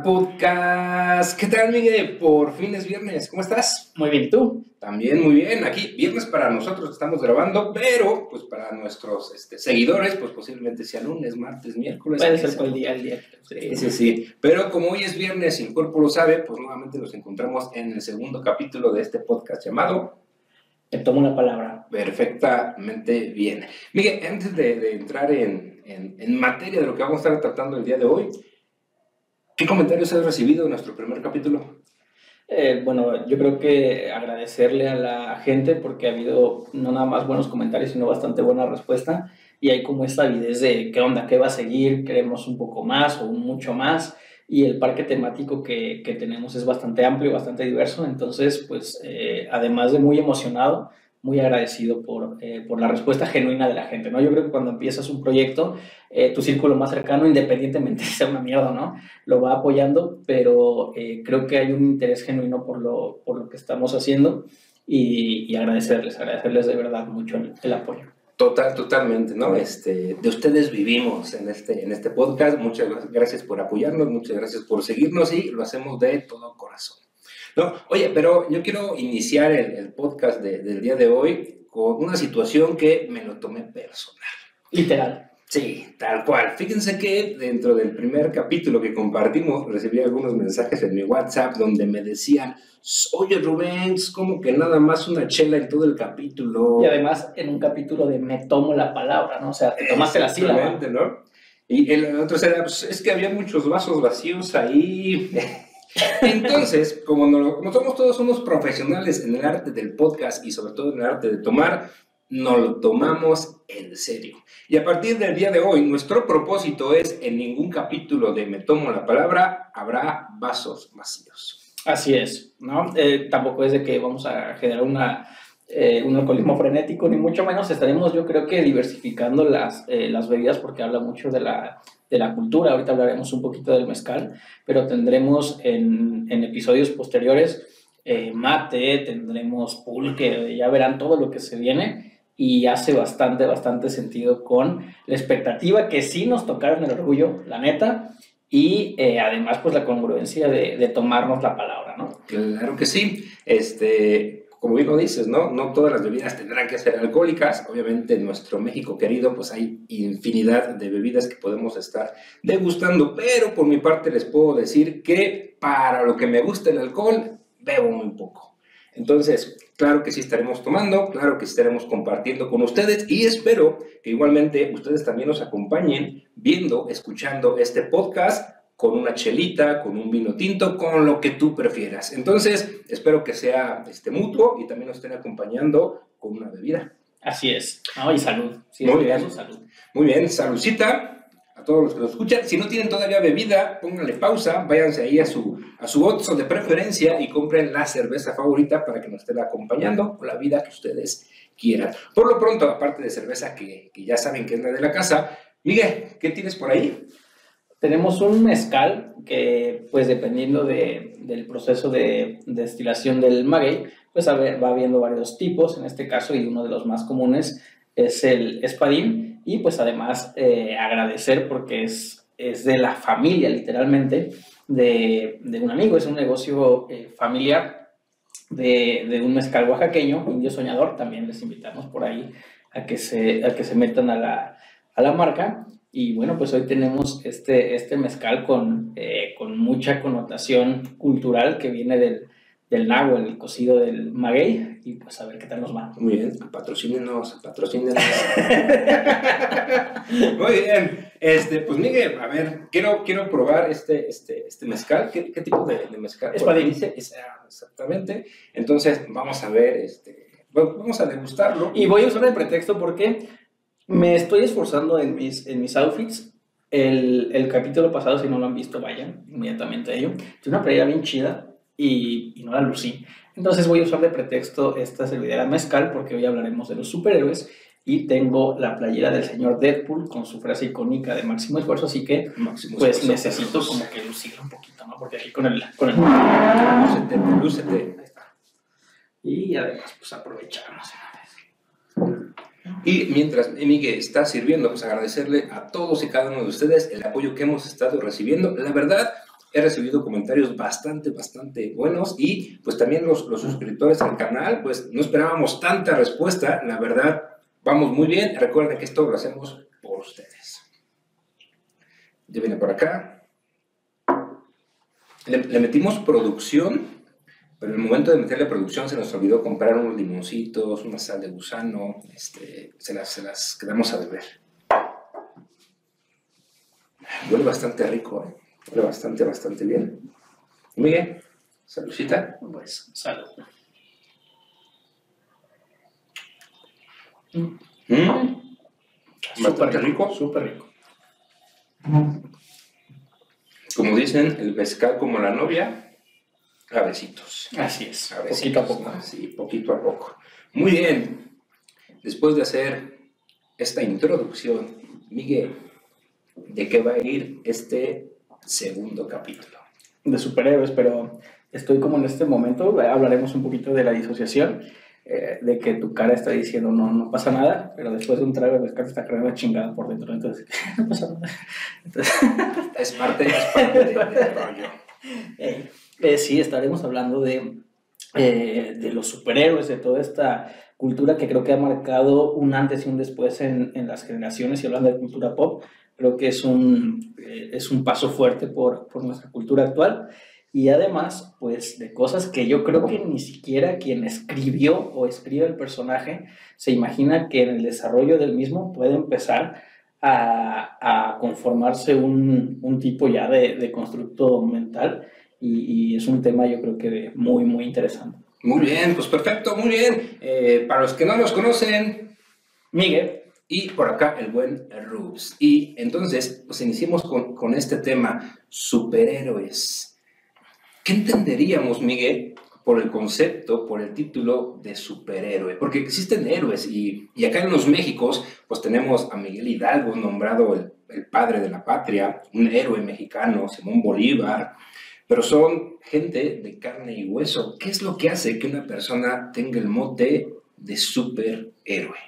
Podcast. ¿Qué tal, Miguel? Por fin es viernes. ¿Cómo estás? Muy bien, ¿y tú? También muy bien. Aquí, viernes para nosotros que estamos grabando, pero pues para nuestros seguidores, pues posiblemente sea lunes, martes, miércoles. Puede ser cual día, el día. Sí. Pero como hoy es viernes y el cuerpo lo sabe, pues nuevamente nos encontramos en el segundo capítulo de este podcast llamado Te tomo una palabra. Perfectamente bien. Miguel, antes de entrar en materia de lo que vamos a estar tratando el día de hoy, ¿qué comentarios has recibido en nuestro primer capítulo? Bueno, yo creo que agradecerle a la gente porque ha habido no nada más buenos comentarios, sino bastante buena respuesta. Y hay como esta avidez de qué onda, qué va a seguir, queremos un poco más o mucho más. Y el parque temático que tenemos es bastante amplio, bastante diverso. Entonces, pues, además de muy emocionado, muy agradecido por la respuesta genuina de la gente, ¿no? Yo creo que cuando empiezas un proyecto, tu círculo más cercano, independientemente de sea una mierda, ¿no?, lo va apoyando, pero creo que hay un interés genuino por lo que estamos haciendo y agradecerles de verdad mucho el apoyo. Totalmente, ¿no? De ustedes vivimos en este podcast. Muchas gracias por apoyarnos, muchas gracias por seguirnos y lo hacemos de todo corazón. No, oye, pero yo quiero iniciar el podcast del día de hoy con una situación que me lo tomé personal. Literal. Sí, tal cual. Fíjense que dentro del primer capítulo que compartimos, recibí algunos mensajes en mi WhatsApp donde me decían, oye Rubén, es como que nada más una chela en todo el capítulo. Y además en un capítulo de me tomo la palabra, ¿no? O sea, te tomaste la sílaba. ¿No? Y el otro era, pues, es que había muchos vasos vacíos ahí. Entonces, como somos todos unos profesionales en el arte del podcast y sobre todo en el arte de tomar, nos lo tomamos en serio. Y a partir del día de hoy, nuestro propósito es, en ningún capítulo de Me Tomo la Palabra, habrá vasos vacíos. Así es, ¿no? Tampoco es de que vamos a generar un alcoholismo frenético, ni mucho menos. Estaremos, yo creo que, diversificando las bebidas porque habla mucho de la cultura. Ahorita hablaremos un poquito del mezcal, pero tendremos en episodios posteriores mate, tendremos pulque, ya verán todo lo que se viene. Y hace bastante sentido con la expectativa que sí nos tocaron el orgullo, la neta, y además pues la congruencia de tomarnos la palabra, ¿no? Claro que sí. Como bien lo dices, ¿no? No todas las bebidas tendrán que ser alcohólicas. Obviamente en nuestro México querido pues hay infinidad de bebidas que podemos estar degustando, pero por mi parte les puedo decir que para lo que me gusta el alcohol, bebo muy poco. Entonces, claro que sí estaremos tomando, claro que sí estaremos compartiendo con ustedes y espero que igualmente ustedes también nos acompañen viendo, escuchando este podcast con una chelita, con un vino tinto, con lo que tú prefieras. Entonces, espero que sea mutuo y también nos estén acompañando con una bebida. Así es. ¿No? Y salud. Sí, muy bien. Salud. Muy bien, saludcita a todos los que nos escuchan. Si no tienen todavía bebida, pónganle pausa, váyanse ahí a su Oxxo de preferencia y compren la cerveza favorita para que nos estén acompañando con la vida que ustedes quieran. Por lo pronto, aparte de cerveza que ya saben que es la de la casa, Miguel, ¿qué tienes por ahí? Tenemos un mezcal que, pues dependiendo del proceso de destilación del maguey, pues va habiendo varios tipos en este caso, y uno de los más comunes es el espadín. Y pues además agradecer porque es de la familia literalmente de un amigo, es un negocio familiar de un mezcal oaxaqueño, Indio Soñador. También les invitamos por ahí a que se metan a la marca. Y bueno, pues hoy tenemos este mezcal con mucha connotación cultural que viene del náhuatl, el cocido del maguey, y pues a ver qué tal nos va. Muy bien, patrocínenos. Muy bien, pues Miguel, a ver, quiero probar este mezcal. ¿Qué tipo de mezcal? Espadín. Exactamente. Entonces, vamos a ver, vamos a degustarlo. Y voy a usar de pretexto porque me estoy esforzando en mis outfits. El capítulo pasado, si no lo han visto, vayan inmediatamente a ello. Tiene una playera bien chida y no la lucí. Entonces voy a usar de pretexto esta servidera mezcal porque hoy hablaremos de los superhéroes y tengo la playera del señor Deadpool con su frase icónica de máximo esfuerzo, así que pues necesito como que lucirla un poquito, ¿no? Porque aquí con el lúcete. Ahí está. Y además pues aprovechamos una vez. Y mientras Miguel está sirviendo, pues agradecerle a todos y cada uno de ustedes el apoyo que hemos estado recibiendo. La verdad, he recibido comentarios bastante buenos y pues también los suscriptores al canal, pues no esperábamos tanta respuesta. La verdad, vamos muy bien. Recuerden que esto lo hacemos por ustedes. Ya viene por acá. Le metimos producción. Pero en el momento de meterle producción se nos olvidó comprar unos limoncitos, una sal de gusano, se las quedamos a deber. Huele bastante rico, ¿eh? Huele bastante bien. Miguel, saludcita. Pues, salud. Bastante rico. Súper rico. Como dicen, el mezcal como la novia. A besitos. Así es, a besitos, poquito a poco. ¿no? Sí, poquito a poco. Muy bien. Después de hacer esta introducción, Miguel, ¿de qué va a ir este segundo capítulo? De superhéroes, pero estoy como en este momento, hablaremos un poquito de la disociación, de que tu cara está diciendo no pasa nada, pero después de un trago de mezcal te está creando chingada por dentro, entonces no pasa nada. Entonces, es parte del rollo. Sí, estaremos hablando de los superhéroes, de toda esta cultura que creo que ha marcado un antes y un después en las generaciones, y hablando de cultura pop, creo que es un paso fuerte por nuestra cultura actual, y además, pues, de cosas que yo creo que ni siquiera quien escribió o escribe el personaje se imagina que en el desarrollo del mismo puede empezar a conformarse un tipo ya de constructo mental. Y es un tema yo creo que muy interesante. Muy bien, pues perfecto, muy bien. Para los que no los conocen, Miguel. Y por acá el buen Rubs. Y entonces, pues iniciemos con este tema, superhéroes. ¿Qué entenderíamos, Miguel, por el concepto, por el título de superhéroe? Porque existen héroes y acá en los Méxicos, pues tenemos a Miguel Hidalgo, nombrado el padre de la patria, un héroe mexicano, Simón Bolívar, pero son gente de carne y hueso. ¿Qué es lo que hace que una persona tenga el mote de superhéroe?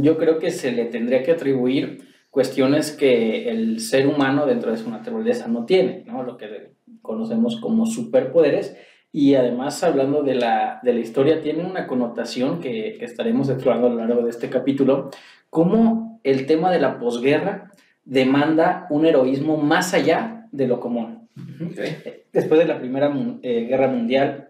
Yo creo que se le tendría que atribuir cuestiones que el ser humano dentro de su naturaleza no tiene, ¿no? Lo que conocemos como superpoderes, y además hablando de la historia tiene una connotación que estaremos explorando a lo largo de este capítulo, como el tema de la posguerra demanda un heroísmo más allá de lo común. Okay. Después de la Primera Guerra Mundial,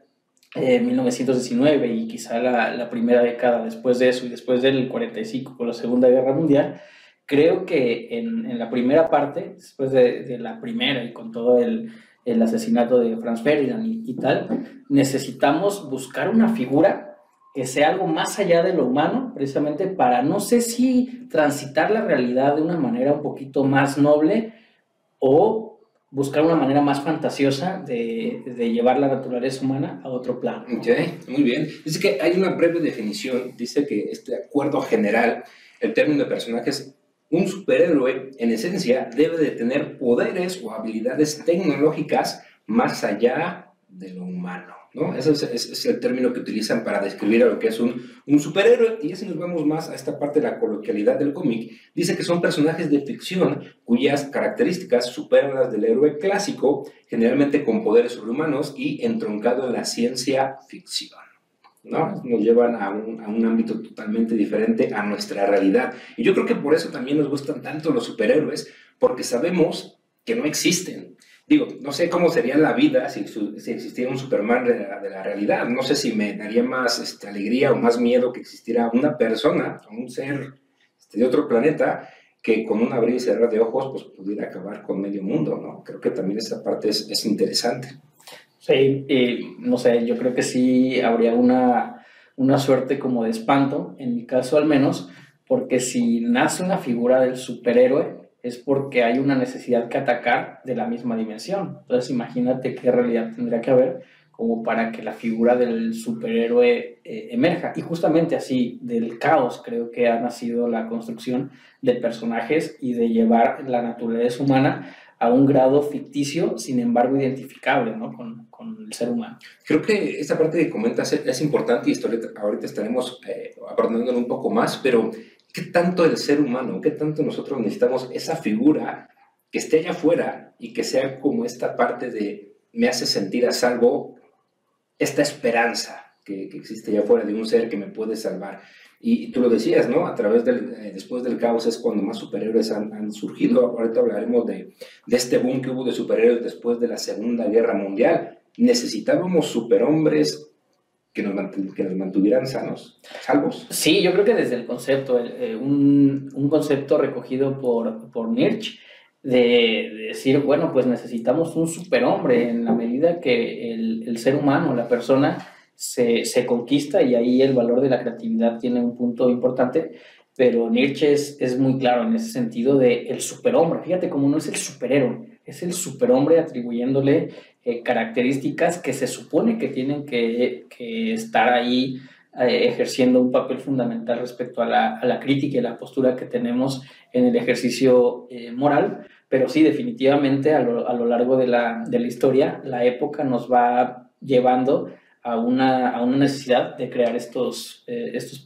1919, y quizá la primera década después de eso, y después del 45 con la Segunda Guerra Mundial, creo que en la primera parte, después de la primera y con todo el asesinato de Franz Ferdinand y tal, necesitamos buscar una figura que sea algo más allá de lo humano, precisamente para, no sé si transitar la realidad de una manera un poquito más noble, o buscar una manera más fantasiosa de llevar la naturaleza humana a otro plano. Ok, muy bien. Dice que hay una breve definición, dice que este acuerdo general, el término de personaje es: un superhéroe, en esencia, debe de tener poderes o habilidades tecnológicas más allá de lo humano, ¿no? Ese es el término que utilizan para describir a lo que es un superhéroe. Y si nos vamos más a esta parte de la coloquialidad del cómic, dice que son personajes de ficción cuyas características superan las del héroe clásico, generalmente con poderes sobrehumanos y entroncado en la ciencia ficción, ¿no? Nos llevan a un ámbito totalmente diferente a nuestra realidad. Y yo creo que por eso también nos gustan tanto los superhéroes, porque sabemos que no existen. Digo, no sé cómo sería la vida si existiera un Superman de la realidad. No sé si me daría más alegría o más miedo que existiera una persona, un ser de otro planeta, que con un abrir y cerrar de ojos pues pudiera acabar con medio mundo, ¿no? Creo que también esa parte es interesante. Sí, y no sé, yo creo que sí habría una suerte como de espanto, en mi caso al menos, porque si nace una figura del superhéroe es porque hay una necesidad que atacar de la misma dimensión. Entonces imagínate qué realidad tendría que haber como para que la figura del superhéroe emerja. Y justamente así, del caos, creo que ha nacido la construcción de personajes y de llevar la naturaleza humana a un grado ficticio, sin embargo identificable, ¿no? con el ser humano. Creo que esta parte que comentas es importante y ahorita estaremos abordándolo un poco más, pero ¿qué tanto el ser humano, qué tanto nosotros necesitamos esa figura que esté allá afuera y que sea como esta parte de me hace sentir a salvo, esta esperanza que existe allá afuera de un ser que me puede salvar? Y tú lo decías, ¿no? A través después del caos es cuando más superhéroes han surgido. Ahorita hablaremos de este boom que hubo de superhéroes después de la Segunda Guerra Mundial. Necesitábamos superhombres que nos mantuvieran salvos. Sí, yo creo que desde el concepto, un concepto recogido por Nietzsche, de decir, bueno, pues necesitamos un superhombre en la medida que el ser humano, la persona, se conquista, y ahí el valor de la creatividad tiene un punto importante, pero Nietzsche es muy claro en ese sentido de el superhombre. Fíjate cómo no es el superhéroe, es el superhombre atribuyéndole características que se supone que tienen que estar ahí ejerciendo un papel fundamental respecto a la crítica y la postura que tenemos en el ejercicio moral. Pero sí, definitivamente a lo largo de la historia, la época nos va llevando a una necesidad de crear estos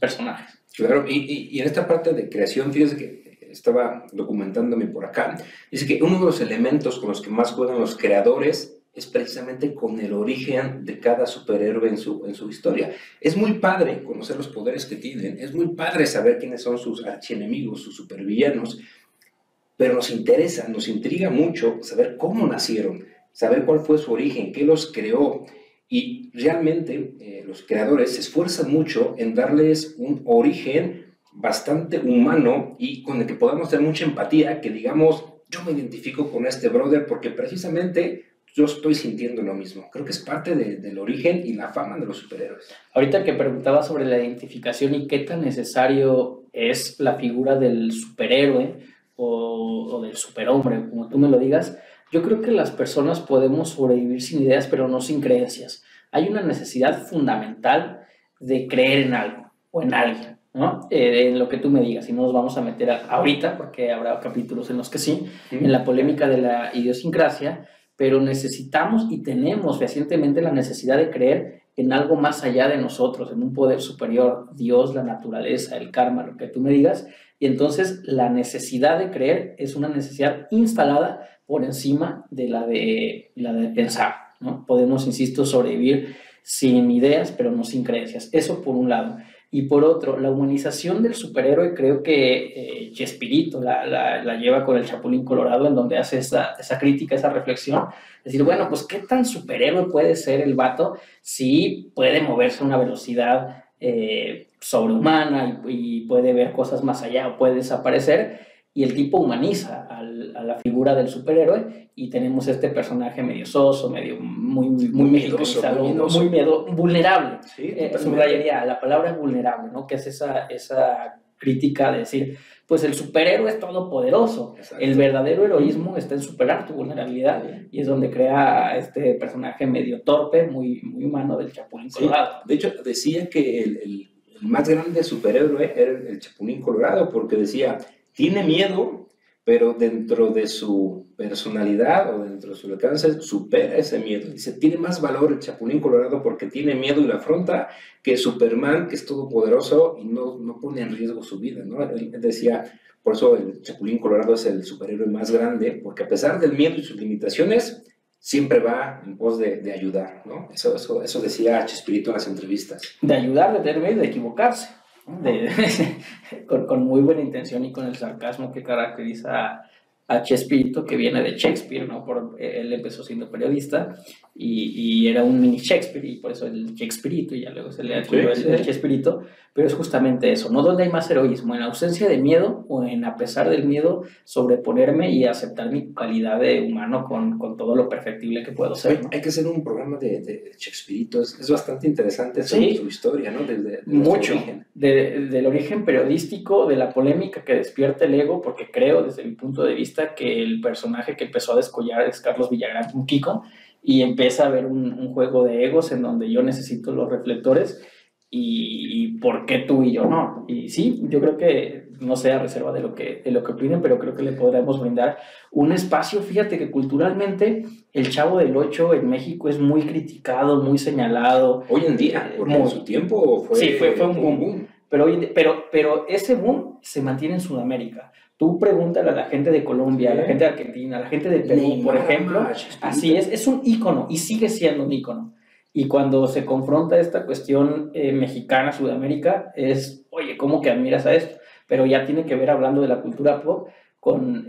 personajes. Claro, y en esta parte de creación, fíjese que estaba documentándome por acá, dice que uno de los elementos con los que más juegan los creadores es precisamente con el origen de cada superhéroe en su historia. Es muy padre conocer los poderes que tienen, es muy padre saber quiénes son sus archienemigos, sus supervillanos, pero nos interesa, nos intriga mucho saber cómo nacieron, saber cuál fue su origen, qué los creó. Y realmente los creadores se esfuerzan mucho en darles un origen bastante humano y con el que podamos tener mucha empatía, que digamos, yo me identifico con este brother porque precisamente yo estoy sintiendo lo mismo. Creo que es parte del origen y la fama de los superhéroes. Ahorita que preguntaba sobre la identificación y qué tan necesario es la figura del superhéroe o del superhombre, como tú me lo digas, yo creo que las personas podemos sobrevivir sin ideas, pero no sin creencias. Hay una necesidad fundamental de creer en algo o en alguien, ¿no? En lo que tú me digas, y no nos vamos a meter ahorita, porque habrá capítulos en los que sí, en la polémica de la idiosincrasia, pero necesitamos y tenemos fehacientemente la necesidad de creer en algo más allá de nosotros, en un poder superior, Dios, la naturaleza, el karma, lo que tú me digas. Y entonces la necesidad de creer es una necesidad instalada por encima de la de pensar, ¿no? Podemos, insisto, sobrevivir sin ideas, pero no sin creencias. Eso por un lado. Y por otro, la humanización del superhéroe, creo que Chespirito la lleva con el Chapulín Colorado, en donde hace esa crítica, esa reflexión. Es decir, bueno, pues ¿qué tan superhéroe puede ser el vato si puede moverse a una velocidad sobrehumana y puede ver cosas más allá o puede desaparecer? Y el tipo humaniza a la figura del superhéroe y tenemos este personaje medio soso, medio muy mexicanizado, muy vulnerable. Sí, subrayaría la palabra vulnerable, ¿no? Que es esa crítica de decir, pues el superhéroe es todopoderoso. Exacto. El verdadero heroísmo está en superar tu vulnerabilidad, y es donde crea este personaje medio torpe, muy humano del Chapulín Colorado. De hecho, decía que el más grande superhéroe era el Chapulín Colorado, porque decía, tiene miedo, pero dentro de su personalidad o dentro de su alcance supera ese miedo. Dice, tiene más valor el Chapulín Colorado porque tiene miedo y lo afronta que Superman, que es todopoderoso y no pone en riesgo su vida, ¿no? Él decía, por eso el Chapulín Colorado es el superhéroe más grande, porque a pesar del miedo y sus limitaciones, siempre va en pos de ayudar, ¿no? Eso decía Chespirito en las entrevistas. De ayudar, de tener miedo, de equivocarse. Con muy buena intención y con el sarcasmo que caracteriza a Chespirito, que viene de Shakespeare, ¿no? Él empezó siendo periodista y era un mini Shakespeare, y por eso el Shakespearito, y ya luego se le adquirió el Chespirito. Pero es justamente eso, ¿no? ¿Dónde hay más heroísmo? ¿En la ausencia de miedo o en, a pesar del miedo, sobreponerme y aceptar mi calidad de humano con todo lo perfectible que puedo ser, ¿no? Hay que hacer un programa de Shakespearito, es bastante interesante su historia, ¿no? Desde mucho, origen. Del origen periodístico, de la polémica que despierta el ego, porque creo, desde mi punto de vista, que el personaje que empezó a descollar es Carlos Villagrán, un Kiko, y empieza a haber un juego de egos en donde yo necesito los reflectores. y por qué tú y yo no. Y sí, yo creo que, no sé, a reserva de lo que opinen, pero creo que le podremos brindar un espacio. Fíjate que culturalmente el Chavo del Ocho en México es muy criticado, muy señalado. Hoy en día, porque en su tiempo fue, sí, fue un boom. Pero ese boom se mantiene en Sudamérica. Tú pregúntale a la gente de Colombia, a la gente de Argentina, a la gente de Perú, por ejemplo, así es un ícono y sigue siendo un ícono. Y cuando se confronta esta cuestión mexicana, Sudamérica, es, oye, ¿cómo que admiras a esto? Pero ya tiene que ver, hablando de la cultura pop, con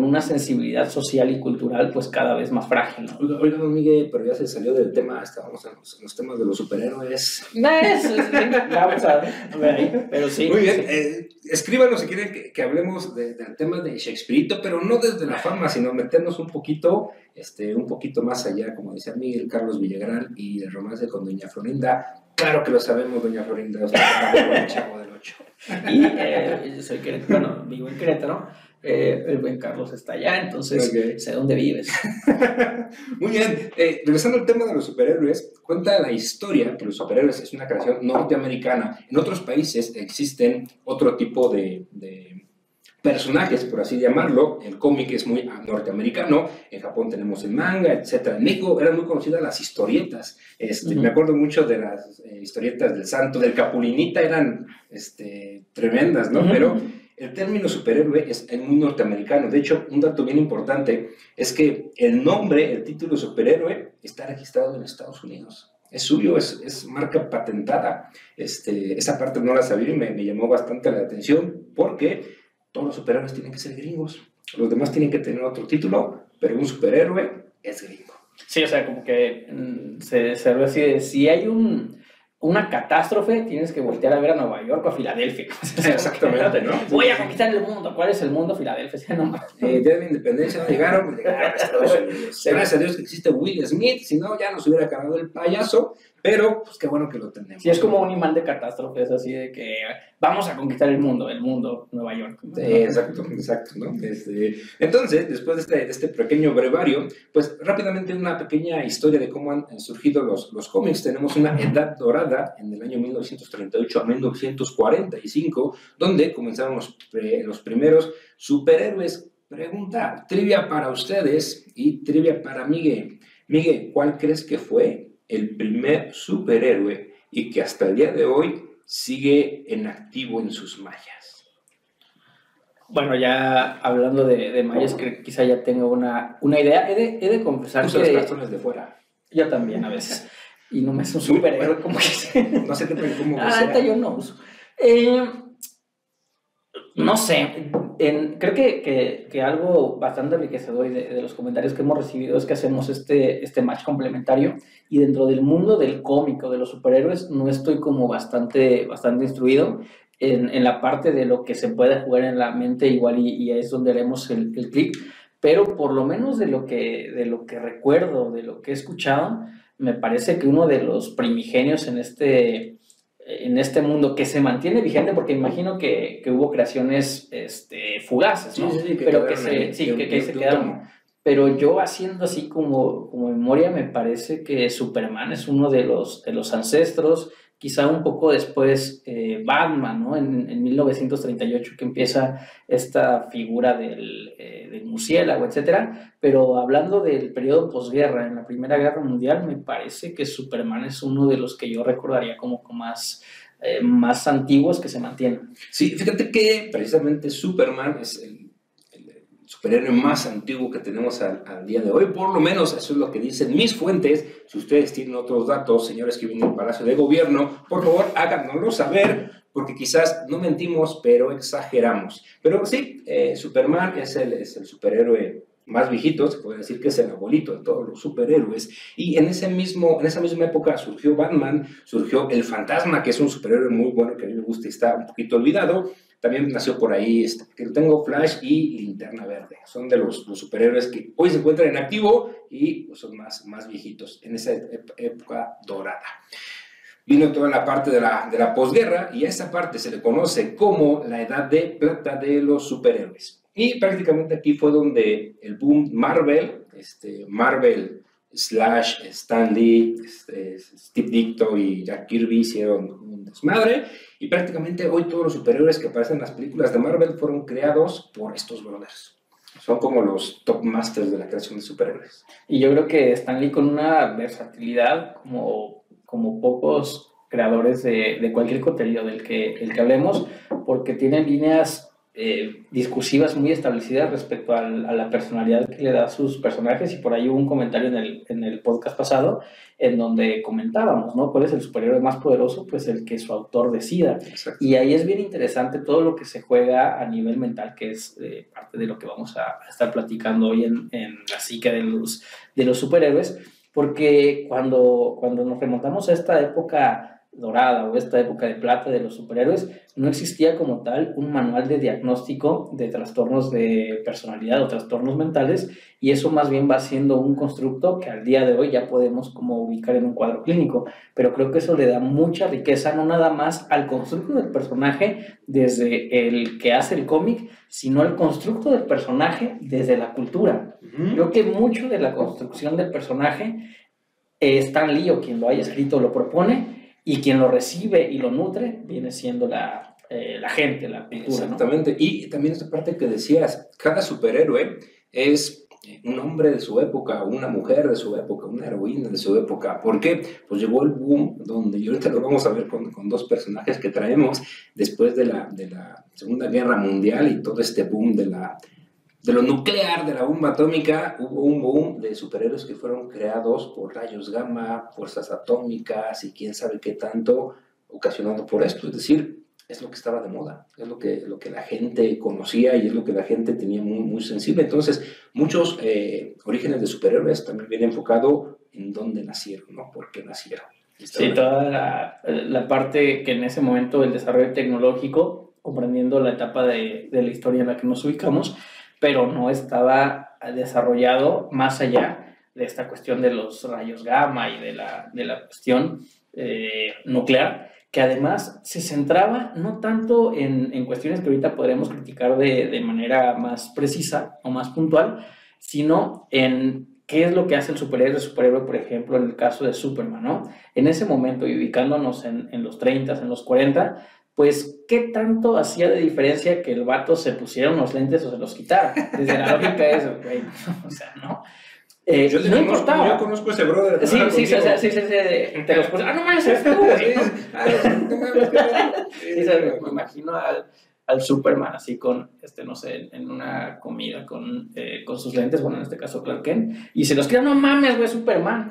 una sensibilidad social y cultural pues cada vez más frágil, ¿no? Oiga, don Miguel, pero ya se salió del tema, estábamos en los temas de los superhéroes. Vamos a ver ahí, pero sí. Muy bien, sí. Escríbanos si quieren que hablemos del tema de Shakespeare, pero no desde la fama, sino meternos un poquito más allá, como decía Miguel Carlos Villagrán, y el romance con Doña Florinda. Claro que lo sabemos, Doña Florinda, usted con el Chavo del Ocho. Y soy bueno, vivo en Querétaro. El buen Carlos está allá, entonces sé dónde vives. Muy bien, regresando al tema de los superhéroes, cuenta la historia que los superhéroes es una creación norteamericana. En otros países existen otro tipo de personajes, por así llamarlo. El cómic es muy norteamericano, en Japón tenemos el manga, etc. En México eran muy conocidas las historietas. Me acuerdo mucho de las historietas del Santo, del Capulinita, eran tremendas, ¿no? Pero el término superhéroe es muy norteamericano. De hecho, un dato bien importante es que el nombre, el título superhéroe, está registrado en Estados Unidos. Es suyo, es marca patentada. Esa parte no la sabía y me llamó bastante la atención, porque todos los superhéroes tienen que ser gringos. Los demás tienen que tener otro título, pero un superhéroe es gringo. Sí, o sea, como que se ve así de, si hay una catástrofe, tienes que voltear a ver a Nueva York o a Filadelfia. Exactamente, ¿no? Voy a conquistar el mundo. ¿Cuál es el mundo? Filadelfia. No, ya de la independencia no llegaron a Estados Unidos. Gracias a Dios que existe Will Smith, si no ya nos hubiera acabado el payaso, pero pues qué bueno que lo tenemos. Sí, es como un imán de catástrofes, así de que vamos a conquistar el mundo, Nueva York. Exacto, ¿no? Entonces, después de este pequeño brevario, pues rápidamente una pequeña historia de cómo han surgido los cómics. Tenemos una edad dorada en el año 1938 a 1945, donde comenzaron los primeros superhéroes. Pregunta, trivia para ustedes y trivia para Miguel. Miguel, ¿cuál crees que fue el primer superhéroe y que hasta el día de hoy sigue en activo en sus mallas? Bueno, ya hablando de mallas, que quizá ya tengo una idea. He de confesar que... las personas de fuera. Yo también, a veces. Y no me es un superhéroe como que... No sé qué tal, cómo yo no uso. No sé, creo que algo bastante enriquecedor de los comentarios que hemos recibido es que hacemos este match complementario, y dentro del mundo del cómico, de los superhéroes, no estoy como bastante instruido en la parte de lo que se puede jugar en la mente, igual y es donde haremos el clic, pero por lo menos de lo que recuerdo, de lo que he escuchado, me parece que uno de los primigenios en este mundo que se mantiene vigente, porque imagino que hubo creaciones fugaces, ¿no? Sí, pero que se quedaron. Pero yo, haciendo así como memoria, me parece que Superman es uno de los ancestros. Quizá un poco después Batman, ¿no? En 1938, que empieza esta figura del murciélago, etcétera. Pero hablando del periodo posguerra, en la Primera Guerra Mundial, me parece que Superman es uno de los que yo recordaría como más antiguos que se mantienen. Sí, fíjate que precisamente Superman es el superhéroe más antiguo que tenemos al día de hoy. Por lo menos eso es lo que dicen mis fuentes. Si ustedes tienen otros datos, señores que vienen del Palacio de Gobierno, por favor háganoslo saber, porque quizás no mentimos, pero exageramos. Pero sí, Superman es el superhéroe más viejito, se puede decir que es el abuelito de todos los superhéroes. Y en esa misma época surgió Batman, surgió el Fantasma, que es un superhéroe muy bueno que a mí me gusta y está un poquito olvidado. También nació por ahí, que tengo Flash y Linterna Verde. Son de los superhéroes que hoy se encuentran en activo y pues, son más viejitos en esa época dorada. Vino toda la parte de la posguerra, y a esa parte se le conoce como la edad de plata de los superhéroes. Y prácticamente aquí fue donde el boom Marvel / Stan Lee, Steve Ditko y Jack Kirby hicieron un desmadre. Y prácticamente hoy todos los superhéroes que aparecen en las películas de Marvel fueron creados por estos brothers. Son como los top masters de la creación de superhéroes. Y yo creo que Stan Lee con una versatilidad como pocos creadores de cualquier contenido el que hablemos, porque tiene líneas discursivas muy establecidas respecto a la personalidad que le da a sus personajes, y por ahí hubo un comentario en el podcast pasado en donde comentábamos, ¿no? ¿Cuál es el superhéroe más poderoso? Pues el que su autor decida. Exacto. Y ahí es bien interesante todo lo que se juega a nivel mental, que es parte de lo que vamos a estar platicando hoy en la psique de los superhéroes, porque cuando nos remontamos a esta época dorada o esta época de plata de los superhéroes, no existía como tal un manual de diagnóstico de trastornos de personalidad o trastornos mentales, y eso más bien va siendo un constructo que al día de hoy ya podemos como ubicar en un cuadro clínico, pero creo que eso le da mucha riqueza, no nada más al constructo del personaje desde el que hace el cómic, sino al constructo del personaje desde la cultura. Creo que mucho de la construcción del personaje, Stan Lee o quien lo haya escrito lo propone, y quien lo recibe y lo nutre viene siendo la gente, la cultura. Exactamente, ¿no? Y también esta parte que decías, cada superhéroe es un hombre de su época, una mujer de su época, una heroína de su época. ¿Por qué? Pues llegó el boom donde, y ahorita lo vamos a ver con dos personajes que traemos después de la Segunda Guerra Mundial y todo este boom de lo nuclear, de la bomba atómica. Hubo un boom de superhéroes que fueron creados por rayos gamma, fuerzas atómicas y quién sabe qué tanto, ocasionado por esto. Es decir, es lo que estaba de moda, es lo que la gente conocía y es lo que la gente tenía muy, muy sensible. Entonces, muchos orígenes de superhéroes también vienen enfocado en dónde nacieron, ¿no? ¿Por qué nacieron? Sí, toda la parte que en ese momento el desarrollo tecnológico, comprendiendo la etapa de la historia en la que nos ubicamos, pero no estaba desarrollado más allá de esta cuestión de los rayos gamma y de la cuestión nuclear, que además se centraba no tanto en cuestiones que ahorita podremos criticar de manera más precisa o más puntual, sino en qué es lo que hace el superhéroe, por ejemplo, en el caso de Superman, ¿no? En ese momento, y ubicándonos en los 30, en los 40, pues, ¿qué tanto hacía de diferencia que el vato se pusiera unos lentes o se los quitara? Desde la lógica es, güey, o sea, ¿no. Yo conozco a ese brother. Sí, te los puse. No mames, es tú, güey. Me imagino al Superman así con, no sé, en una comida con sus lentes, bueno, en este caso Clark Kent, y se los quita, no mames, güey, Superman.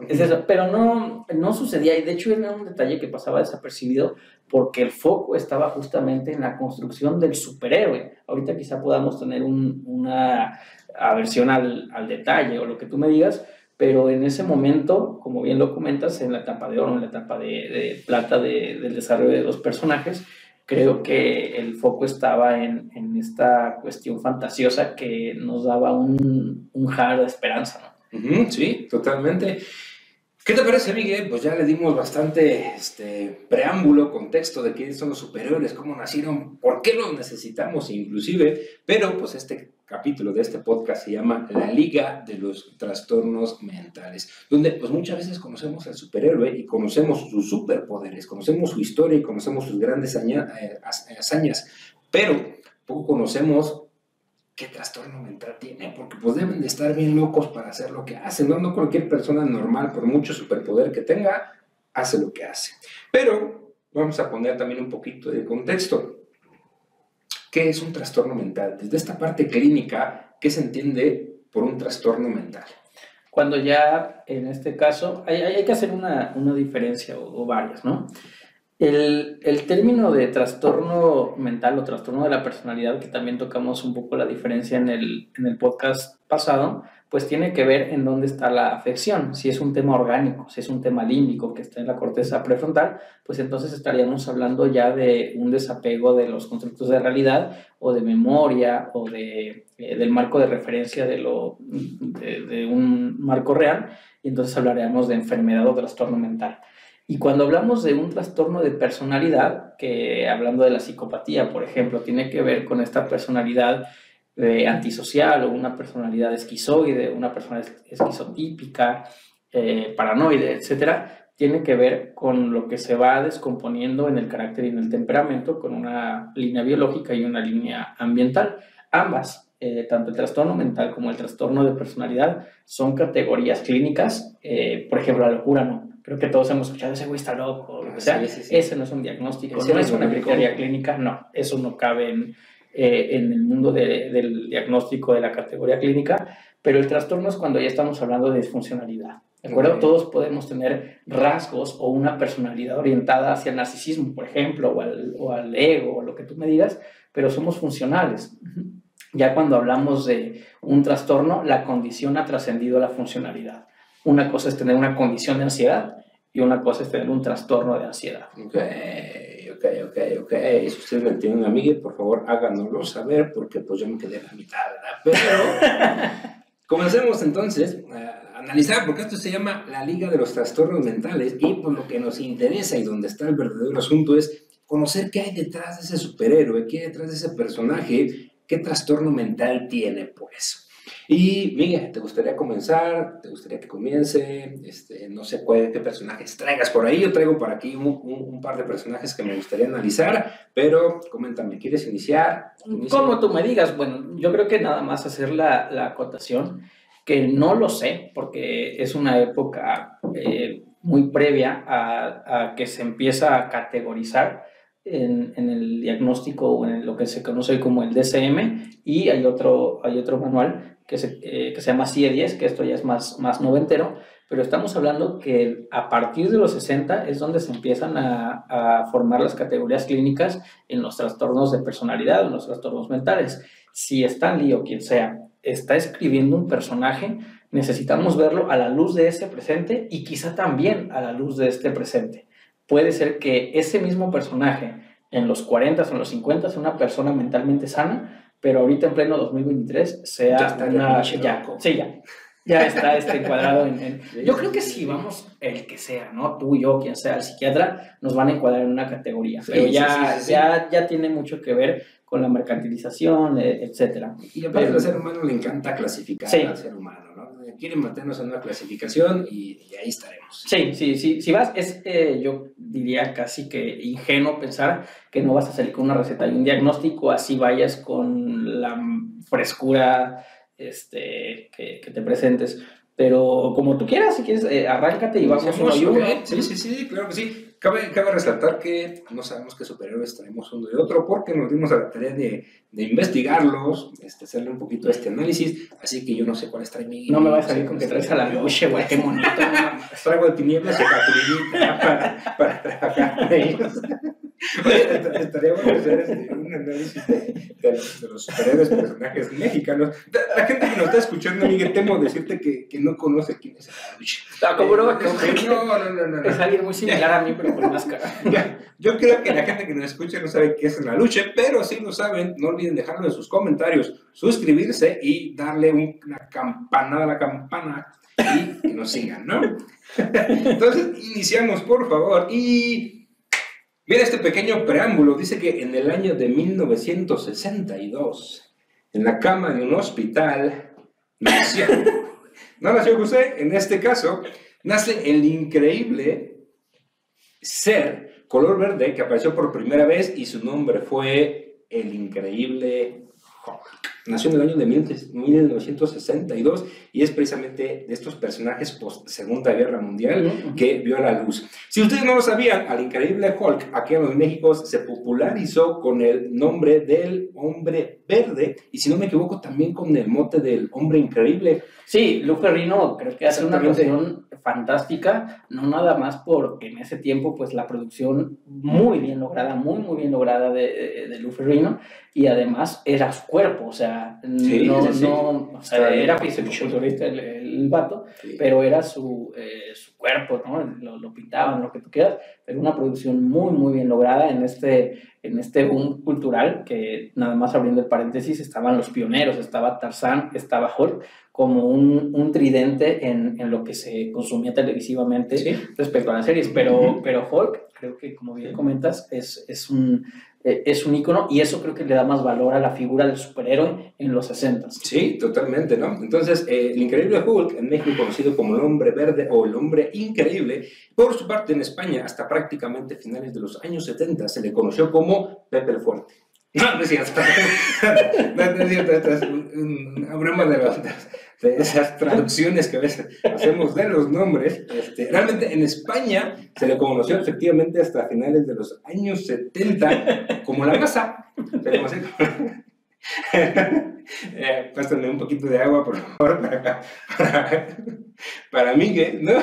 Es eso, pero no sucedía, y de hecho era un detalle que pasaba desapercibido porque el foco estaba justamente en la construcción del superhéroe. Ahorita quizá podamos tener una aversión al detalle o lo que tú me digas, pero en ese momento, como bien lo comentas, en la etapa de oro, en la etapa de plata del desarrollo de los personajes, creo que el foco estaba en esta cuestión fantasiosa que nos daba un jar de esperanza, ¿no? Sí, totalmente. ¿Qué te parece, Miguel? Pues ya le dimos bastante preámbulo, contexto de quiénes son los superhéroes, cómo nacieron, por qué los necesitamos inclusive, pero pues este capítulo de este podcast se llama La Liga de los Trastornos Mentales, donde pues muchas veces conocemos al superhéroe y conocemos sus superpoderes, conocemos su historia y conocemos sus grandes hazañas, pero poco conocemos qué trastorno mental tiene, porque pues deben de estar bien locos para hacer lo que hacen, ¿no? No cualquier persona normal, por mucho superpoder que tenga, hace lo que hace. Pero vamos a poner también un poquito de contexto. ¿Qué es un trastorno mental? Desde esta parte clínica, ¿qué se entiende por un trastorno mental? Cuando ya, en este caso, hay que hacer una diferencia o varias, ¿no? El término de trastorno mental o trastorno de la personalidad, que también tocamos un poco la diferencia en el podcast pasado, pues tiene que ver en dónde está la afección. Si es un tema orgánico, si es un tema límbico que está en la corteza prefrontal, pues entonces estaríamos hablando ya de un desapego de los constructos de realidad o de memoria o del marco de referencia de un marco real, y entonces hablaríamos de enfermedad o trastorno mental. Y cuando hablamos de un trastorno de personalidad, que hablando de la psicopatía, por ejemplo, tiene que ver con esta personalidad antisocial o una personalidad esquizoide, una persona esquizotípica, paranoide, etcétera, tiene que ver con lo que se va descomponiendo en el carácter y en el temperamento, con una línea biológica y una línea ambiental. Ambas, tanto el trastorno mental como el trastorno de personalidad, son categorías clínicas. Por ejemplo, la locura no. Creo que todos hemos escuchado, ese güey está loco, o lo que sea. Sí. Ese no es un diagnóstico, no es una criteria clínica, no. Eso no cabe en el mundo del diagnóstico de la categoría clínica, pero el trastorno es cuando ya estamos hablando de disfuncionalidad. ¿De acuerdo? Okay. Todos podemos tener rasgos o una personalidad orientada hacia el narcisismo, por ejemplo, o al ego, o lo que tú me digas, pero somos funcionales. Ya cuando hablamos de un trastorno, la condición ha trascendido la funcionalidad. Una cosa es tener una condición de ansiedad y una cosa es tener un trastorno de ansiedad. Ok. Si ustedes me entienden, amiga, por favor háganoslo saber, porque pues yo me quedé a la mitad, ¿verdad? Pero comencemos entonces a analizar, porque esto se llama la Liga de los Trastornos Mentales, y por lo que nos interesa y donde está el verdadero asunto es conocer qué hay detrás de ese superhéroe, qué hay detrás de ese personaje, qué trastorno mental tiene, pues. Y, Miguel, ¿te gustaría comenzar? ¿Te gustaría que comience? No sé qué personajes traigas por ahí. Yo traigo por aquí un par de personajes que me gustaría analizar, pero coméntame, ¿quieres iniciar? Como tú me digas. Bueno, yo creo que nada más hacer la acotación, que no lo sé, porque es una época muy previa a que se empieza a categorizar en el diagnóstico o en lo que se conoce como el DSM, y hay otro manual que se llama CIE-10, que esto ya es más noventero, pero estamos hablando que a partir de los 60 es donde se empiezan a formar las categorías clínicas en los trastornos de personalidad, en los trastornos mentales. Si Stan Lee o quien sea está escribiendo un personaje, necesitamos verlo a la luz de ese presente y quizá también a la luz de este presente. Puede ser que ese mismo personaje en los 40 o en los 50 sea una persona mentalmente sana, pero ahorita en pleno 2023 sea ya está encuadrado en yo creo que si vamos, el que sea, ¿no? Tú, yo, quien sea, el psiquiatra, nos van a encuadrar en una categoría, pero ya tiene mucho que ver con la mercantilización, etcétera. Y aparte al ser humano le encanta clasificar al ser humano, ¿no? Quieren meternos en una clasificación y ahí estaremos. Sí. Si vas, yo diría casi que ingenuo pensar que no vas a salir con una receta y un diagnóstico, así vayas con la frescura que te presentes. Pero como tú quieras, si quieres, arráncate y vamos uno y uno. Sí, claro que sí. Cabe resaltar que no sabemos qué superhéroes traemos uno de otro, porque nos dimos a la tarea de investigarlos, hacerle un poquito análisis, así que yo no sé cuáles trae mi... No me va a salir con que traes a la luche, güey, qué bonito. Traigo el tinieblas y Capulina para trabajar con ellos. Oye, estaría bueno hacer un análisis de los superhéroes personajes mexicanos. La gente que nos está escuchando, Miguel, temo decirte que no conoce quién es la lucha. ¿Cómo no? No. Es alguien muy similar a mí, pero con máscara. Yo creo que la gente que nos escucha no sabe qué es la lucha, pero si lo saben, no olviden dejarlo en sus comentarios, suscribirse y darle una campanada a la campana y que nos sigan, ¿no? Entonces, iniciamos, por favor. Y mira este pequeño preámbulo. Dice que en el año de 1962, en la cama de un hospital, no nació José, en este caso, nace el increíble ser color verde que apareció por primera vez y su nombre fue el increíble Hulk. Nació en el año de 1962 y es precisamente de estos personajes post Segunda Guerra Mundial que vio la luz. Si ustedes no lo sabían, al increíble Hulk aquí en los México se popularizó con el nombre del Hombre Verde y, si no me equivoco, también con el mote del Hombre Increíble. Sí, Lou Ferrigno creo que hace una versión fantástica, no nada más porque en ese tiempo pues la producción muy bien lograda, muy bien lograda de Lou Ferrigno, y además era su cuerpo, o sea, era fisiculturista el vato, pero era su cuerpo, ¿no? Lo pintaban, lo que tú quieras, pero una producción muy bien lograda en este boom cultural, que nada más abriendo el paréntesis, estaban los pioneros, estaba Tarzán, estaba Hulk, como un tridente en lo que se consumía televisivamente respecto a las series, pero Hulk, creo que como bien comentas, es un ícono, y eso creo que le da más valor a la figura del superhéroe en los 60. Sí, totalmente, ¿no? Entonces, el increíble Hulk, en México conocido como el Hombre Verde o el Hombre increíble. Por su parte, en España, hasta prácticamente finales de los años 70, se le conoció como Pepe el Fuerte. No, no es cierto. No es cierto. Esta es una broma de esas traducciones que a veces hacemos de los nombres. Realmente en España se le conoció efectivamente hasta finales de los años 70 como la masa. Se le conoció como... Pástame un poquito de agua, por favor, para Miguel, ¿no?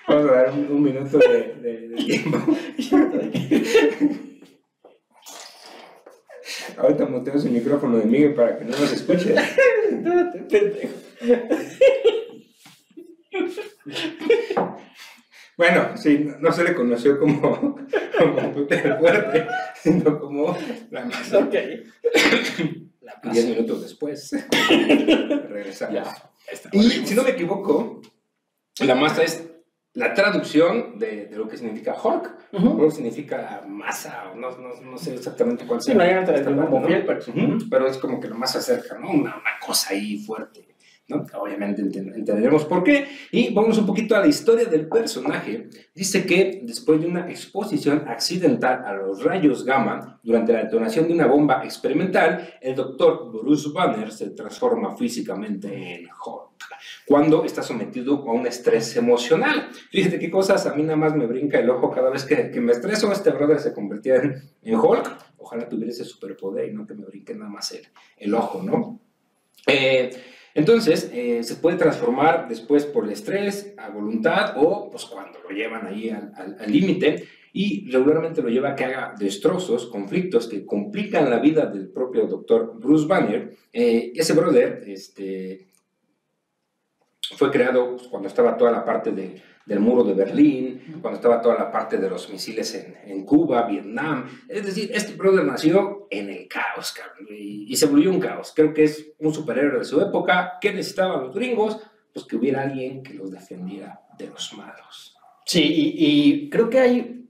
Vamos a dar un minuto de tiempo. Ahorita muteo el micrófono de Miguel para que no nos escuche. Bueno, sí, no se le conoció como Pepe el Fuerte, sino como la masa. Ok. 10 minutos después, regresamos. Y si no me equivoco, la masa es la traducción de lo que significa Hulk. Hulk significa masa, o no sé exactamente cuál sea. Sí, no hay una traducción como fiel, pero es como que lo más acerca, ¿no? Una cosa ahí fuerte, ¿no? Obviamente entenderemos por qué. Y vamos un poquito a la historia del personaje. Dice que después de una exposición accidental a los rayos gamma durante la detonación de una bomba experimental, el doctor Bruce Banner se transforma físicamente en Hulk cuando está sometido a un estrés emocional. Fíjate qué cosas, a mí nada más me brinca el ojo cada vez que me estreso. Este brother se convertía en Hulk. Ojalá tuviera ese superpoder y no que me brinque nada más el ojo, ¿no? Entonces, se puede transformar después por el estrés, a voluntad, o pues cuando lo llevan ahí al límite, y regularmente lo lleva a que haga destrozos, conflictos que complican la vida del propio doctor Bruce Banner. Ese brother fue creado pues, cuando estaba toda la parte del muro de Berlín, cuando estaba toda la parte de los misiles en Cuba, Vietnam. Es decir, este brother nació en el caos, cabrón, y se volvió un caos. Creo que es un superhéroe de su época. ¿Qué necesitaban los gringos? Pues que hubiera alguien que los defendiera de los malos. Sí, y creo que hay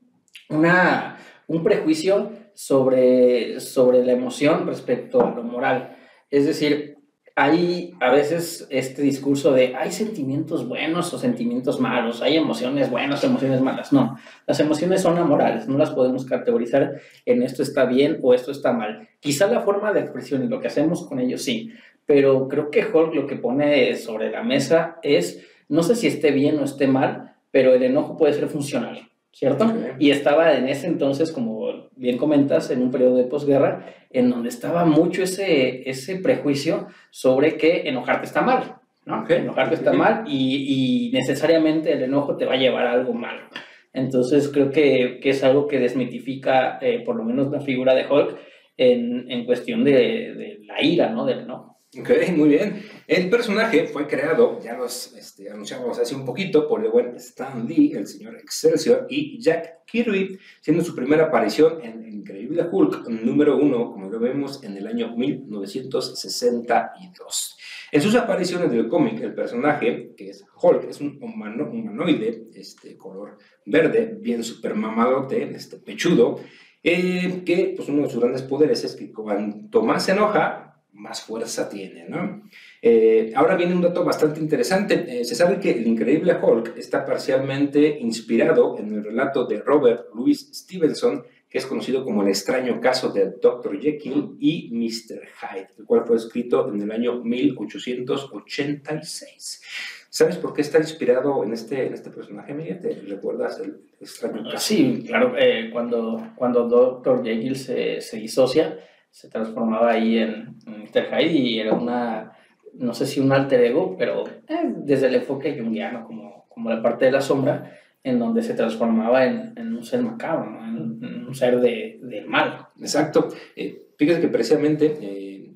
un prejuicio sobre la emoción respecto a lo moral. Es decir, hay a veces este discurso de hay sentimientos buenos o sentimientos malos, hay emociones buenas o emociones malas. No, las emociones son amorales, no las podemos categorizar en esto está bien o esto está mal. Quizá la forma de expresión y lo que hacemos con ellos sí, pero creo que Hulk lo que pone sobre la mesa es, no sé si esté bien o esté mal, pero el enojo puede ser funcional, ¿cierto? Okay. Y estaba en ese entonces, como bien comentas, en un periodo de posguerra, en donde estaba mucho ese prejuicio sobre que enojarte está mal, ¿no? Okay. Enojarte está mal y necesariamente el enojo te va a llevar a algo malo. Entonces creo que es algo que desmitifica por lo menos la figura de Hulk en cuestión de la ira, ¿no? Del enojo. Ok, muy bien. El personaje fue creado, ya los anunciamos hace un poquito, por el buen Stan Lee, el señor Excelsior, y Jack Kirby, siendo su primera aparición en Increíble Hulk número 1, como lo vemos en el año 1962. En sus apariciones del cómic, el personaje, que es Hulk, es un humanoide, color verde, bien super mamadote, pechudo, que pues, uno de sus grandes poderes es que cuanto más se enoja, más fuerza tiene, ¿no? Ahora viene un dato bastante interesante. Se sabe que el Increíble Hulk está parcialmente inspirado en el relato de Robert Louis Stevenson, que es conocido como El extraño caso de Dr. Jekyll y Mr. Hyde, el cual fue escrito en el año 1886. ¿Sabes por qué está inspirado en este personaje, Miguel? ¿Te recuerdas el extraño caso? Sí, claro. Cuando Dr. Jekyll se disocia, se transformaba ahí en Mr. Hyde y era no sé si un alter ego, pero desde el enfoque junguiano, como la parte de la sombra, en donde se transformaba en un ser macabro, ¿no? en un ser del mal. Exacto. Fíjate que precisamente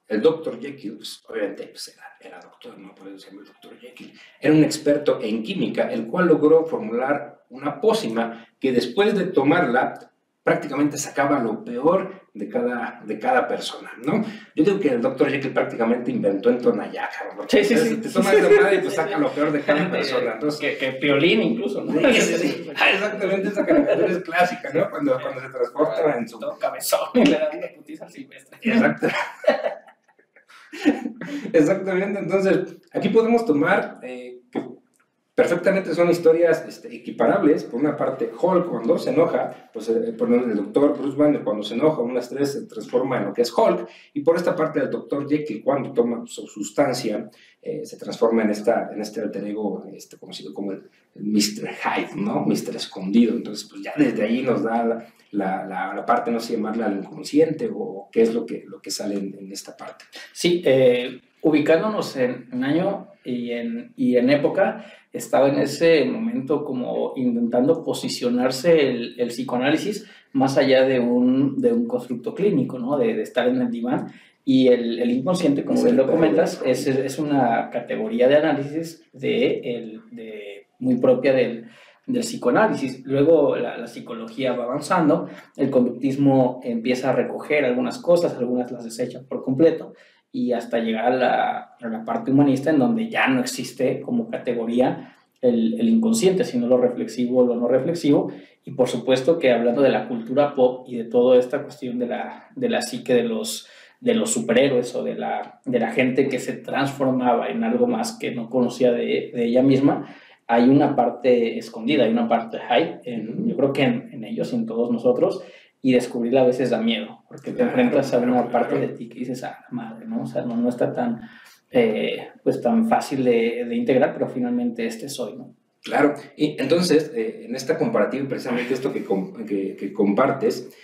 el Dr. Jekyll, pues, obviamente pues, era doctor, no por eso se llama el Dr. Jekyll, era un experto en química, el cual logró formular una pócima que después de tomarla prácticamente sacaba lo peor de cada persona, ¿no? Yo digo que el Dr. Jekyll prácticamente inventó en Tonayá, cabrón. Sí. Te tomas esa madre y pues saca lo peor de cada persona. Entonces, que Piolín incluso, ¿no? Sí. Exactamente, esa caricatura es clásica, ¿no? Cuando se transporta en su... Todo cabezón y le dan una putiza silvestre. Exacto. Exactamente, entonces, aquí podemos tomar perfectamente son historias equiparables. Por una parte, Hulk cuando se enoja, pues perdón, el doctor Bruce Banner cuando se enoja, un estrés se transforma en lo que es Hulk, y por esta parte el doctor Jekyll cuando toma su sustancia, se transforma en este alter ego conocido como el Mr. Hyde, ¿no? Mr. Escondido. Entonces, pues ya desde ahí nos da la parte, no sé llamarla al inconsciente o qué es lo que sale en esta parte. Sí, ubicándonos en año y en época, estaba en ese momento como intentando posicionarse el psicoanálisis más allá de un constructo clínico, ¿no? De estar en el diván. Y el inconsciente, como bien lo comentas, es una categoría de análisis muy propia del psicoanálisis. Luego la psicología va avanzando, el conductismo empieza a recoger algunas cosas, algunas las desecha por completo, y hasta llegar a la parte humanista, en donde ya no existe como categoría el inconsciente, sino lo reflexivo o lo no reflexivo. Y por supuesto que hablando de la cultura pop y de toda esta cuestión de la psique de los superhéroes o de la gente que se transformaba en algo más que no conocía de ella misma, hay una parte escondida, hay una parte high, yo creo que en ellos y en todos nosotros, y descubrirla a veces da miedo, porque te enfrentas a una parte de ti que dices, madre, ¿no? O sea, no está tan, pues tan fácil de integrar, pero finalmente soy, ¿no? Claro, y entonces, en esta comparativa, precisamente esto que compartes,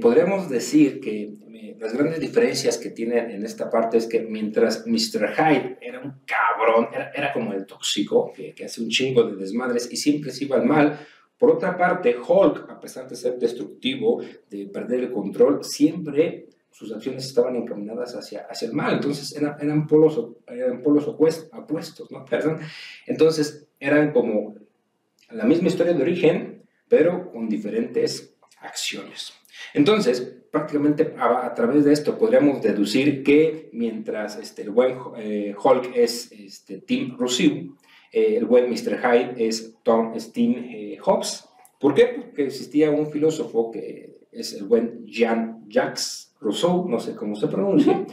podríamos decir que las grandes diferencias que tienen en esta parte es que mientras Mr. Hyde era un cabrón, era como el tóxico, que hace un chingo de desmadres y siempre se iba al mal, por otra parte, Hulk, a pesar de ser destructivo, de perder el control, siempre sus acciones estaban encaminadas hacia el mal. Entonces eran polos opuestos, ¿no? Perdón. Entonces eran como la misma historia de origen, pero con diferentes acciones. Entonces, prácticamente a través de esto podríamos deducir que mientras el buen Hulk es Team Rousseau, el buen Mr. Hyde es Team Hobbes. ¿Por qué? Porque existía un filósofo que es el buen Jean-Jacques Rousseau, no sé cómo se pronuncia,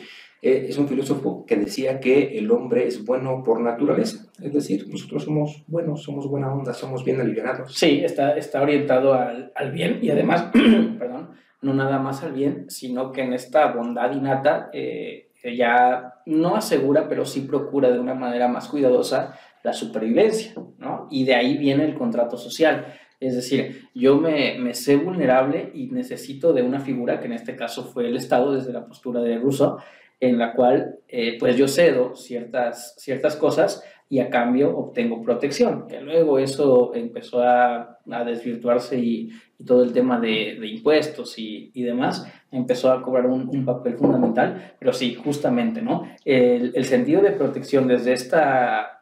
es un filósofo que decía que el hombre es bueno por naturaleza, es decir, nosotros somos buenos, somos buena onda, somos bien alivianados. Sí, está orientado al bien y además, perdón, no nada más al bien, sino que en esta bondad innata ya no asegura, pero sí procura de una manera más cuidadosa la supervivencia, ¿no? Y de ahí viene el contrato social. Es decir, yo me sé vulnerable y necesito de una figura, que en este caso fue el Estado, desde la postura de Rousseau, en la cual pues yo cedo ciertas cosas y a cambio obtengo protección. Que luego eso empezó a desvirtuarse y todo el tema de impuestos y demás empezó a cobrar un papel fundamental, pero sí, justamente, ¿no? El sentido de protección desde esta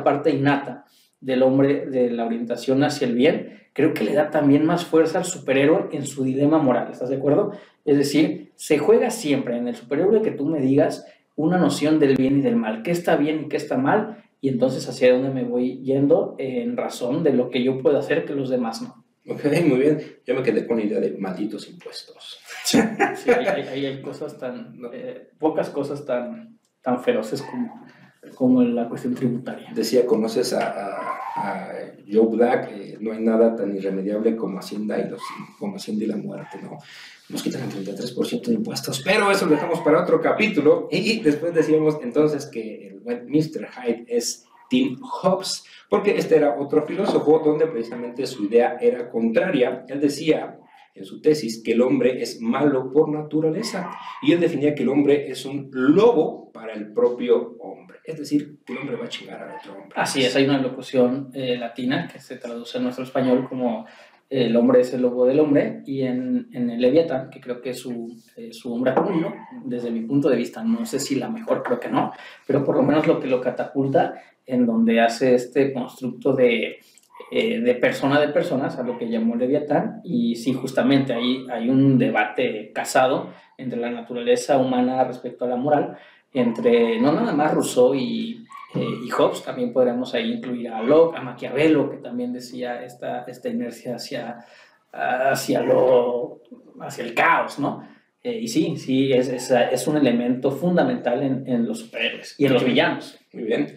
parte innata del hombre, de la orientación hacia el bien, creo que le da también más fuerza al superhéroe en su dilema moral, ¿estás de acuerdo? Es decir, se juega siempre en el superhéroe que tú me digas una noción del bien y del mal, qué está bien y qué está mal, y entonces hacia dónde me voy yendo en razón de lo que yo puedo hacer que los demás no. Ok, muy bien. Yo me quedé con la idea de malditos impuestos. Sí, hay cosas pocas cosas tan feroces como la cuestión tributaria. Decía, ¿conoces a Joe Black? No hay nada tan irremediable como Hacienda y la muerte, ¿no? Nos quitan el 33% de impuestos, pero eso lo dejamos para otro capítulo. Y después decíamos entonces que el buen Mr. Hyde es Team Hobbes, porque este era otro filósofo donde precisamente su idea era contraria. Él decía en su tesis que el hombre es malo por naturaleza y él definía que el hombre es un lobo para el propio hombre, es decir, que el hombre va a chingar al otro hombre. Así es, hay una locución latina que se traduce en nuestro español como el hombre es el lobo del hombre, y en el Leviatán, que creo que es su obra cumbre, desde mi punto de vista, no sé si la mejor, creo que no, pero por lo menos lo que lo catapulta, en donde hace este constructo de persona de personas, a lo que llamó Leviatán, y sí, justamente ahí hay un debate casado entre la naturaleza humana respecto a la moral, entre no nada más Rousseau y Hobbes. También podríamos ahí incluir a Locke, a Maquiavelo, que también decía esta inercia hacia el caos, ¿no? Y sí, es un elemento fundamental en los superhéroes y en los villanos. Muy bien.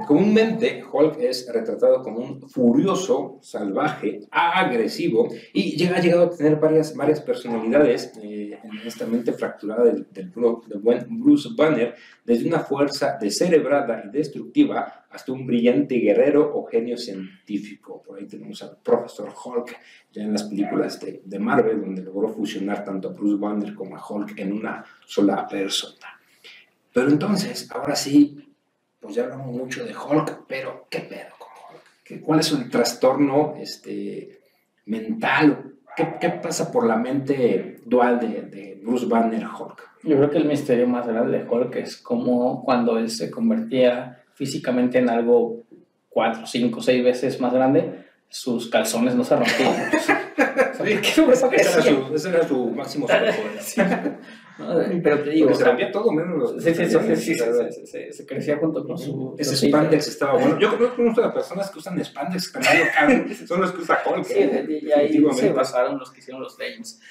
Comúnmente, Hulk es retratado como un furioso, salvaje, agresivo y ha llegado a tener varias personalidades en esta mente fracturada del buen Bruce Banner, desde una fuerza descerebrada y destructiva hasta un brillante guerrero o genio científico. Por ahí tenemos al Profesor Hulk, ya en las películas de Marvel, donde logró fusionar tanto a Bruce Banner como a Hulk en una sola persona. Pero entonces, ahora sí, pues ya hablamos mucho de Hulk, pero ¿qué pedo con Hulk? ¿Cuál es el trastorno mental? ¿Qué pasa por la mente dual de Bruce Banner Hulk? Yo creo que el misterio más grande de Hulk es cómo cuando él se convertía físicamente en algo 4, 5, 6 veces más grande, sus calzones no se rompían. Ese era su máximo superpoder. Sí. No, pero te digo, se rompía todo menos los se crecía junto con su... Ese spandex estaba bueno. Yo conozco a personas que usan spandex también, son los que usa Hulk. Sí, y ahí se basaron los que hicieron los Legends.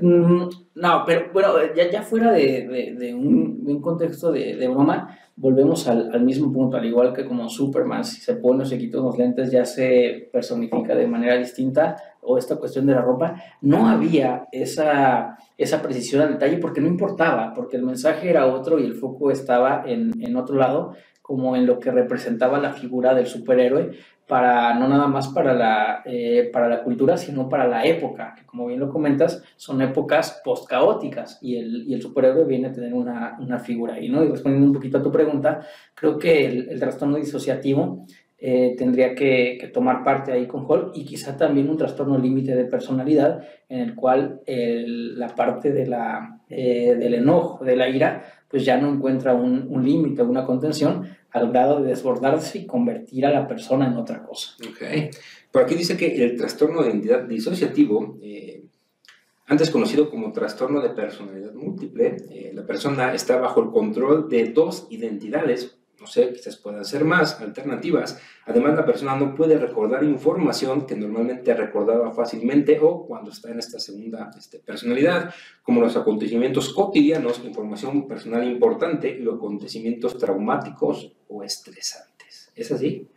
No, pero bueno, ya fuera de un contexto de broma, volvemos al mismo punto, al igual que como Superman, si se pone o se quita unos lentes, ya se personifica de manera distinta, o esta cuestión de la ropa, no había esa precisión al detalle porque no importaba, porque el mensaje era otro y el foco estaba en otro lado, como en lo que representaba la figura del superhéroe, no nada más para la cultura, sino para la época, que como bien lo comentas, son épocas post-caóticas y el superhéroe viene a tener una figura ahí, ¿no? Y respondiendo un poquito a tu pregunta, creo que el trastorno disociativo tendría que tomar parte ahí con Hulk y quizá también un trastorno límite de personalidad en el cual la parte del enojo, de la ira, pues ya no encuentra un límite, una contención, al grado de desbordarse y convertir a la persona en otra cosa. Ok. Por aquí dice que el trastorno de identidad disociativo, antes conocido como trastorno de personalidad múltiple, la persona está bajo el control de dos identidades, no sé, quizás puedan ser más alternativas. Además, la persona no puede recordar información que normalmente recordaba fácilmente o cuando está en esta segunda personalidad, como los acontecimientos cotidianos, información personal importante y acontecimientos traumáticos o estresantes. ¿Es así?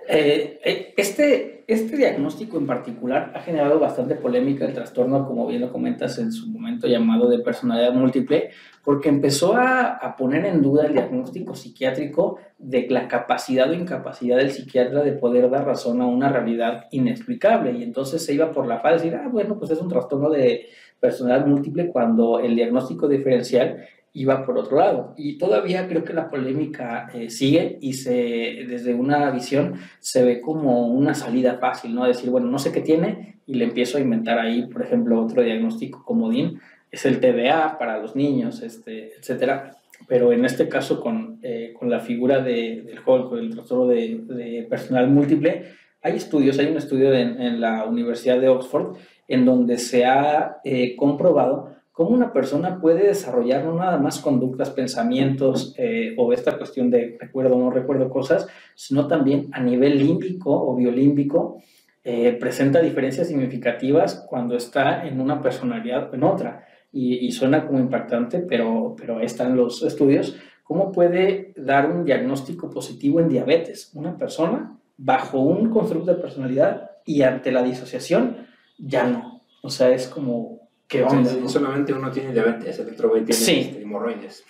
Este diagnóstico en particular ha generado bastante polémica el trastorno, como bien lo comentas, en su momento llamado de personalidad múltiple, porque empezó a poner en duda el diagnóstico psiquiátrico de la capacidad o incapacidad del psiquiatra de poder dar razón a una realidad inexplicable, y entonces se iba por la faz de decir, bueno, pues es un trastorno de personalidad múltiple cuando el diagnóstico diferencial iba por otro lado. Y todavía creo que la polémica sigue y desde una visión se ve como una salida fácil, ¿no? Decir, bueno, no sé qué tiene y le empiezo a inventar ahí, por ejemplo, otro diagnóstico comodín, es el TDA para los niños, etcétera. Pero en este caso con la figura del Hulk, del trastorno de personalidad múltiple, hay un estudio en la Universidad de Oxford en donde se ha comprobado cómo una persona puede desarrollar no nada más conductas, pensamientos o esta cuestión de recuerdo o no recuerdo cosas, sino también a nivel límbico o biolímbico presenta diferencias significativas cuando está en una personalidad o en otra. Y suena como impactante, pero ahí están los estudios. ¿Cómo puede dar un diagnóstico positivo en diabetes una persona bajo un constructo de personalidad y ante la disociación ya no? O sea, es como... ¿Qué onda? Sí, solamente uno tiene diabetes, el otro güey tiene hemorroides.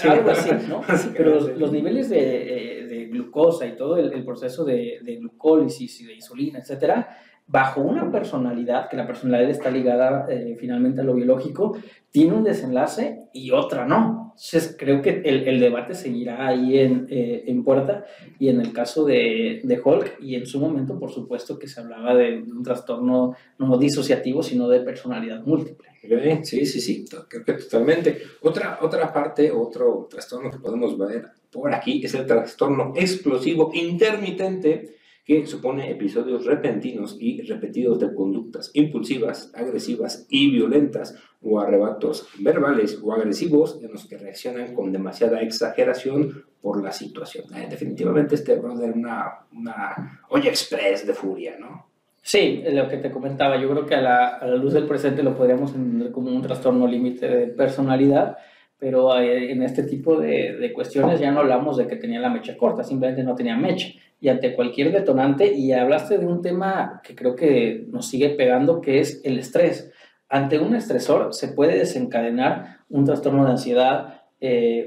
Algo así, ¿no? Pero los niveles de glucosa y todo el proceso de glucólisis y de insulina, etcétera, bajo una personalidad, que la personalidad está ligada finalmente a lo biológico, tiene un desenlace y otra no. Entonces creo que el debate seguirá ahí en puerta, y en el caso de Hulk, y en su momento por supuesto que se hablaba de un trastorno no disociativo, sino de personalidad múltiple. Sí, creo que totalmente. Otra parte, otro trastorno que podemos ver por aquí es el trastorno explosivo intermitente, que supone episodios repentinos y repetidos de conductas impulsivas, agresivas y violentas, o arrebatos verbales o agresivos en los que reaccionan con demasiada exageración por la situación. Definitivamente este brother es una olla express de furia, ¿no? Sí, lo que te comentaba, yo creo que a la luz del presente lo podríamos entender como un trastorno límite de personalidad, pero en este tipo de cuestiones ya no hablamos de que tenía la mecha corta, simplemente no tenía mecha. Y ante cualquier detonante, y hablaste de un tema que creo que nos sigue pegando, que es el estrés. Ante un estresor se puede desencadenar un trastorno de ansiedad,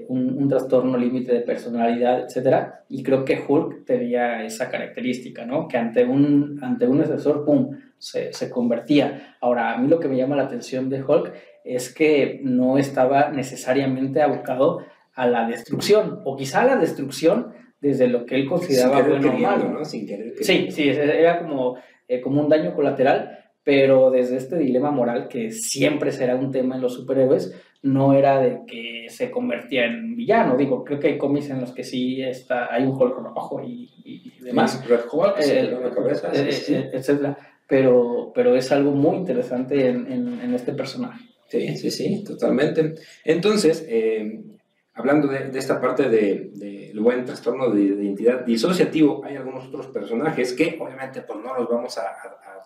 un trastorno límite de personalidad, etcétera. Y creo que Hulk tenía esa característica, ¿no? Que ante un estresor, ¡pum!, se convertía. Ahora, a mí lo que me llama la atención de Hulk es que no estaba necesariamente abocado a la destrucción, o quizá a la destrucción desde lo que él consideraba bueno o malo. ¿no? Sin querer sí, era como un daño colateral, pero desde este dilema moral que siempre será un tema en los superhéroes, no era de que se convertía en villano. Digo, creo que hay cómics en los que sí hay un Hulk rojo y demás. Red Hulk, la cabeza, etcétera. Pero es algo muy interesante en este personaje. Sí, totalmente. Entonces, hablando de esta parte del buen trastorno de identidad disociativo, hay algunos otros personajes que obviamente pues no los vamos a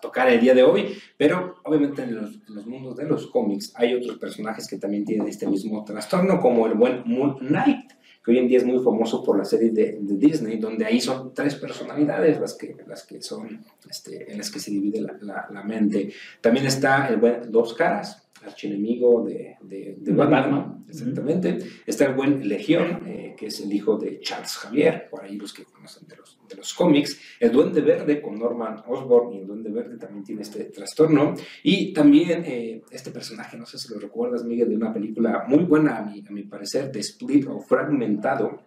tocar el día de hoy, pero obviamente en los mundos de los cómics hay otros personajes que también tienen este mismo trastorno, como el buen Moon Knight, que hoy en día es muy famoso por la serie de Disney, donde ahí son 3 personalidades las que son, en las que se divide la mente. También está el buen Dos Caras, archienemigo de Batman, exactamente. Está el buen Legión, que es el hijo de Charles Xavier, por ahí los que conocen de los cómics. El Duende Verde con Norman Osborn, y el Duende Verde también tiene este trastorno. Y también este personaje, no sé si lo recuerdas, Miguel, de una película muy buena, a mi parecer, de Split o Fragmentado,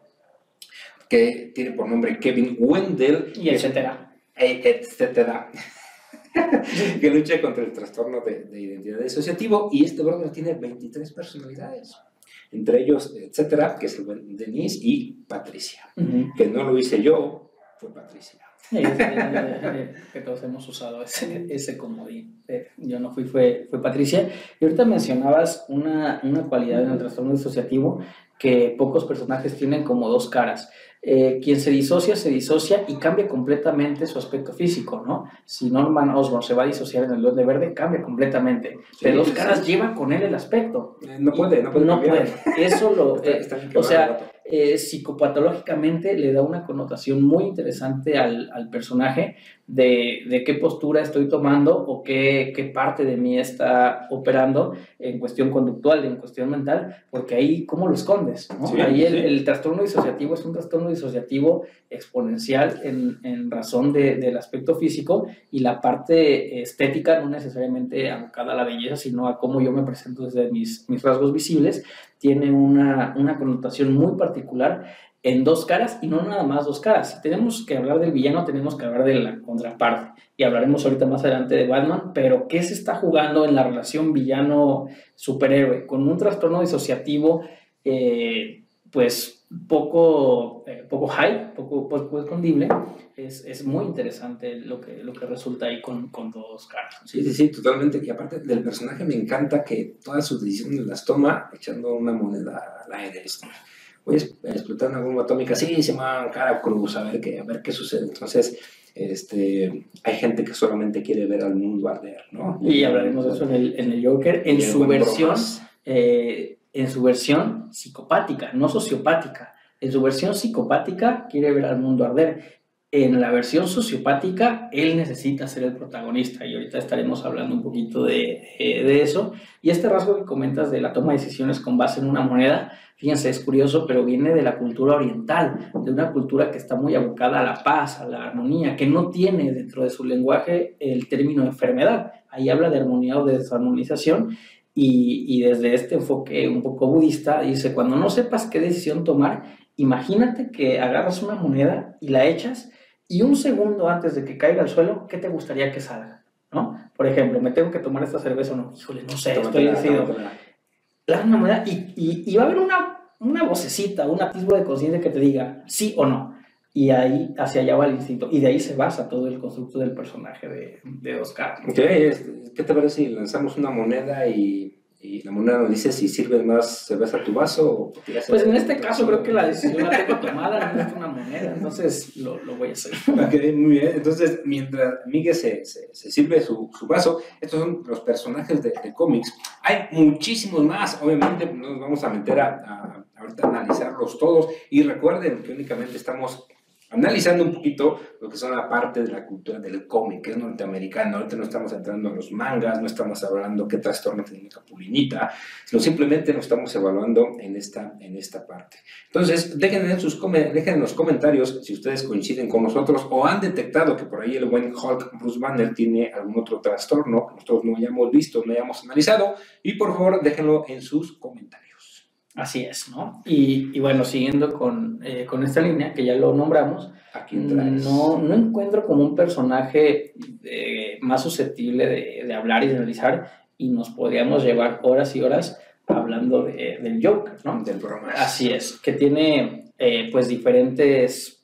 que tiene por nombre Kevin Wendell. Y etcétera. Que lucha contra el trastorno de identidad disociativo, y este brother tiene 23 personalidades, entre ellos, etcétera, que es el buen Denise y Patricia. Que no lo hice yo, fue Patricia. Que todos hemos usado ese comodín. Yo no fui, fue Patricia. Y ahorita mencionabas una cualidad en el trastorno disociativo que pocos personajes tienen, como dos caras. Quien se disocia y cambia completamente su aspecto físico, ¿no? Si Norman Osborn se va a disociar en el Duende Verde, cambia completamente. De Dos Caras lleva con él el aspecto. No puede. Eso o sea, psicopatológicamente le da una connotación muy interesante al personaje de qué postura estoy tomando o qué parte de mí está operando en cuestión conductual, en cuestión mental, porque ahí, ¿cómo lo escondes? ¿No? Sí, ahí el trastorno disociativo es un trastorno disociativo exponencial en razón del aspecto físico, y la parte estética no necesariamente abocada a la belleza, sino a cómo yo me presento desde mis rasgos visibles, tiene una connotación muy particular en Dos Caras, y no nada más Dos Caras. Si tenemos que hablar del villano, tenemos que hablar de la contraparte, y hablaremos ahorita más adelante de Batman, pero ¿qué se está jugando en la relación villano-superhéroe? Con un trastorno disociativo, pues poco escondible. Es muy interesante lo que resulta ahí con Dos Caras. Sí, totalmente. Y aparte del personaje, me encanta que todas sus decisiones las toma echando una moneda al aire. Voy a explotar una bomba atómica, sí, se llama cara cruz, a ver qué sucede. Entonces, hay gente que solamente quiere ver al mundo arder, ¿no? Y hablaremos de eso en el Joker, en su versión psicopática, no sociopática. En su versión psicopática quiere ver al mundo arder. En la versión sociopática, él necesita ser el protagonista, y ahorita estaremos hablando un poquito de eso. Y este rasgo que comentas de la toma de decisiones con base en una moneda, fíjense, es curioso, pero viene de la cultura oriental, de una cultura que está muy abocada a la paz, a la armonía, que no tiene dentro de su lenguaje el término enfermedad. Ahí habla de armonía o de desarmonización, y desde este enfoque un poco budista, dice, cuando no sepas qué decisión tomar, imagínate que agarras una moneda y la echas, y un segundo antes de que caiga al suelo, ¿qué te gustaría que salga? ¿No? Por ejemplo, ¿me tengo que tomar esta cerveza o no? Híjole, no sé, estoy decidido. La una moneda y va a haber una vocecita, un atisbo de conciencia que te diga sí o no. Y ahí, hacia allá va el instinto. Y de ahí se basa todo el constructo del personaje de Dos Caras. Okay. ¿Qué te parece si lanzamos una moneda y Y la moneda nos dice si sirve más cerveza a tu vaso o... Pues en este caso creo que la decisión la tengo tomada, no es una moneda, entonces lo voy a hacer. Ok, muy bien. Entonces, mientras Miguel se sirve su vaso, estos son los personajes de cómics. Hay muchísimos más, obviamente no nos vamos a meter ahorita a analizarlos todos. Y recuerden que únicamente estamos analizando un poquito lo que son la parte de la cultura del cómic, que es norteamericano. Ahorita no estamos entrando en los mangas, no estamos hablando qué trastorno tiene Capulinita, sino simplemente nos estamos evaluando en esta parte. Entonces, dejen en los comentarios si ustedes coinciden con nosotros o han detectado que por ahí el buen Hulk Bruce Banner tiene algún otro trastorno que nosotros no hayamos visto, no hayamos analizado, y por favor déjenlo en sus comentarios. Así es, ¿no? Y bueno, siguiendo con esta línea, que ya lo nombramos, no encuentro como un personaje más susceptible de hablar y de analizar, y nos podríamos llevar horas y horas hablando del Joker, ¿no? Del broma. Así es, que tiene pues diferentes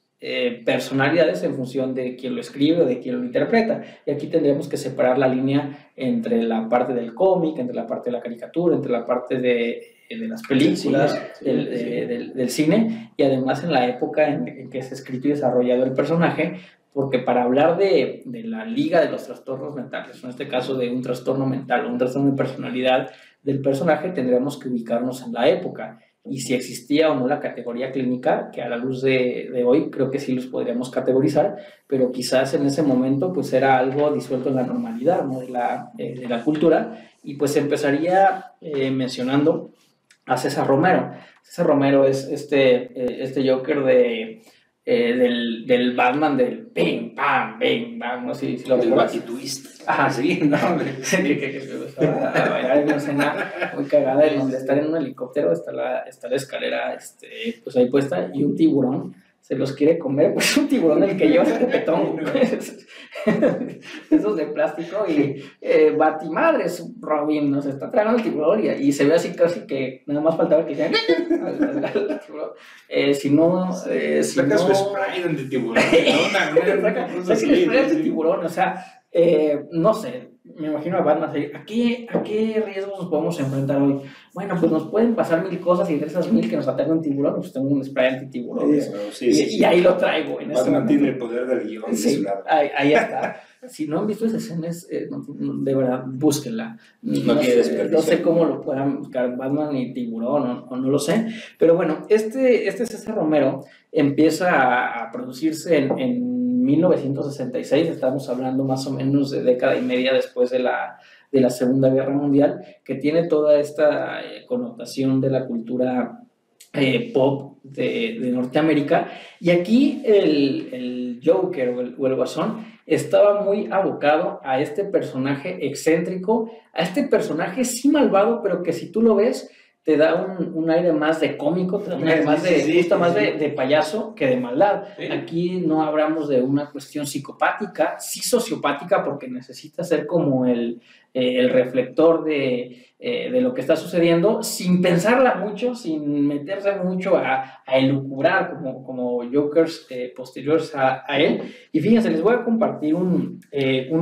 personalidades en función de quién lo escribe o de quién lo interpreta. Y aquí tendríamos que separar la línea entre la parte del cómic, entre la parte de la caricatura, entre la parte de las películas, del cine, y además en la época en que se ha escrito y desarrollado el personaje, porque para hablar de la liga de los trastornos mentales, en este caso de un trastorno mental o un trastorno de personalidad del personaje, tendríamos que ubicarnos en la época y si existía o no la categoría clínica, que a la luz de hoy creo que sí los podríamos categorizar, pero quizás en ese momento pues era algo disuelto en la normalidad, ¿no? de la cultura, y pues empezaría mencionando a César Romero. César Romero es este Joker del Batman del bing, bam, bing, bam, no sé si lo recuerdas. El twist. Ajá, sí, no, que a bailar en una escena muy cagada en donde están en un helicóptero, está la escalera pues ahí puesta, y un tiburón se los quiere comer, pues un tiburón el que lleva este petón, esos de plástico, y Batimadres, Robin, nos está tragando el tiburón, y se ve así casi que nada más faltaba que dijeran si no saca su spray de tiburón, saca su spray de tiburón, o sea, no sé, me imagino a Batman decir, ¿a qué riesgos nos podemos enfrentar hoy? Bueno, pues nos pueden pasar 1000 cosas, y entre esas 1000 que nos ataque un tiburón, pues tengo un spray anti-tiburón. Y ahí lo traigo. Batman tiene el poder del guión. Sí, ahí está. Si no han visto esa escena, de verdad, búsquenla. No sé cómo lo puedan buscar Batman y tiburón, o no lo sé. Pero bueno, este César Romero empieza a producirse en 1966, estamos hablando más o menos de década y media después de la Segunda Guerra Mundial, que tiene toda esta connotación de la cultura pop de Norteamérica, y aquí el Joker o el Guasón estaba muy abocado a este personaje excéntrico, a este personaje sí malvado, pero que si tú lo ves te da un aire más de cómico, te da un aire más de payaso que de maldad. Sí. Aquí no hablamos de una cuestión psicopática, sí sociopática, porque necesita ser como el reflector de lo que está sucediendo, sin pensarla mucho, sin meterse mucho a elucubrar como Jokers posteriores a él. Y fíjense, les voy a compartir un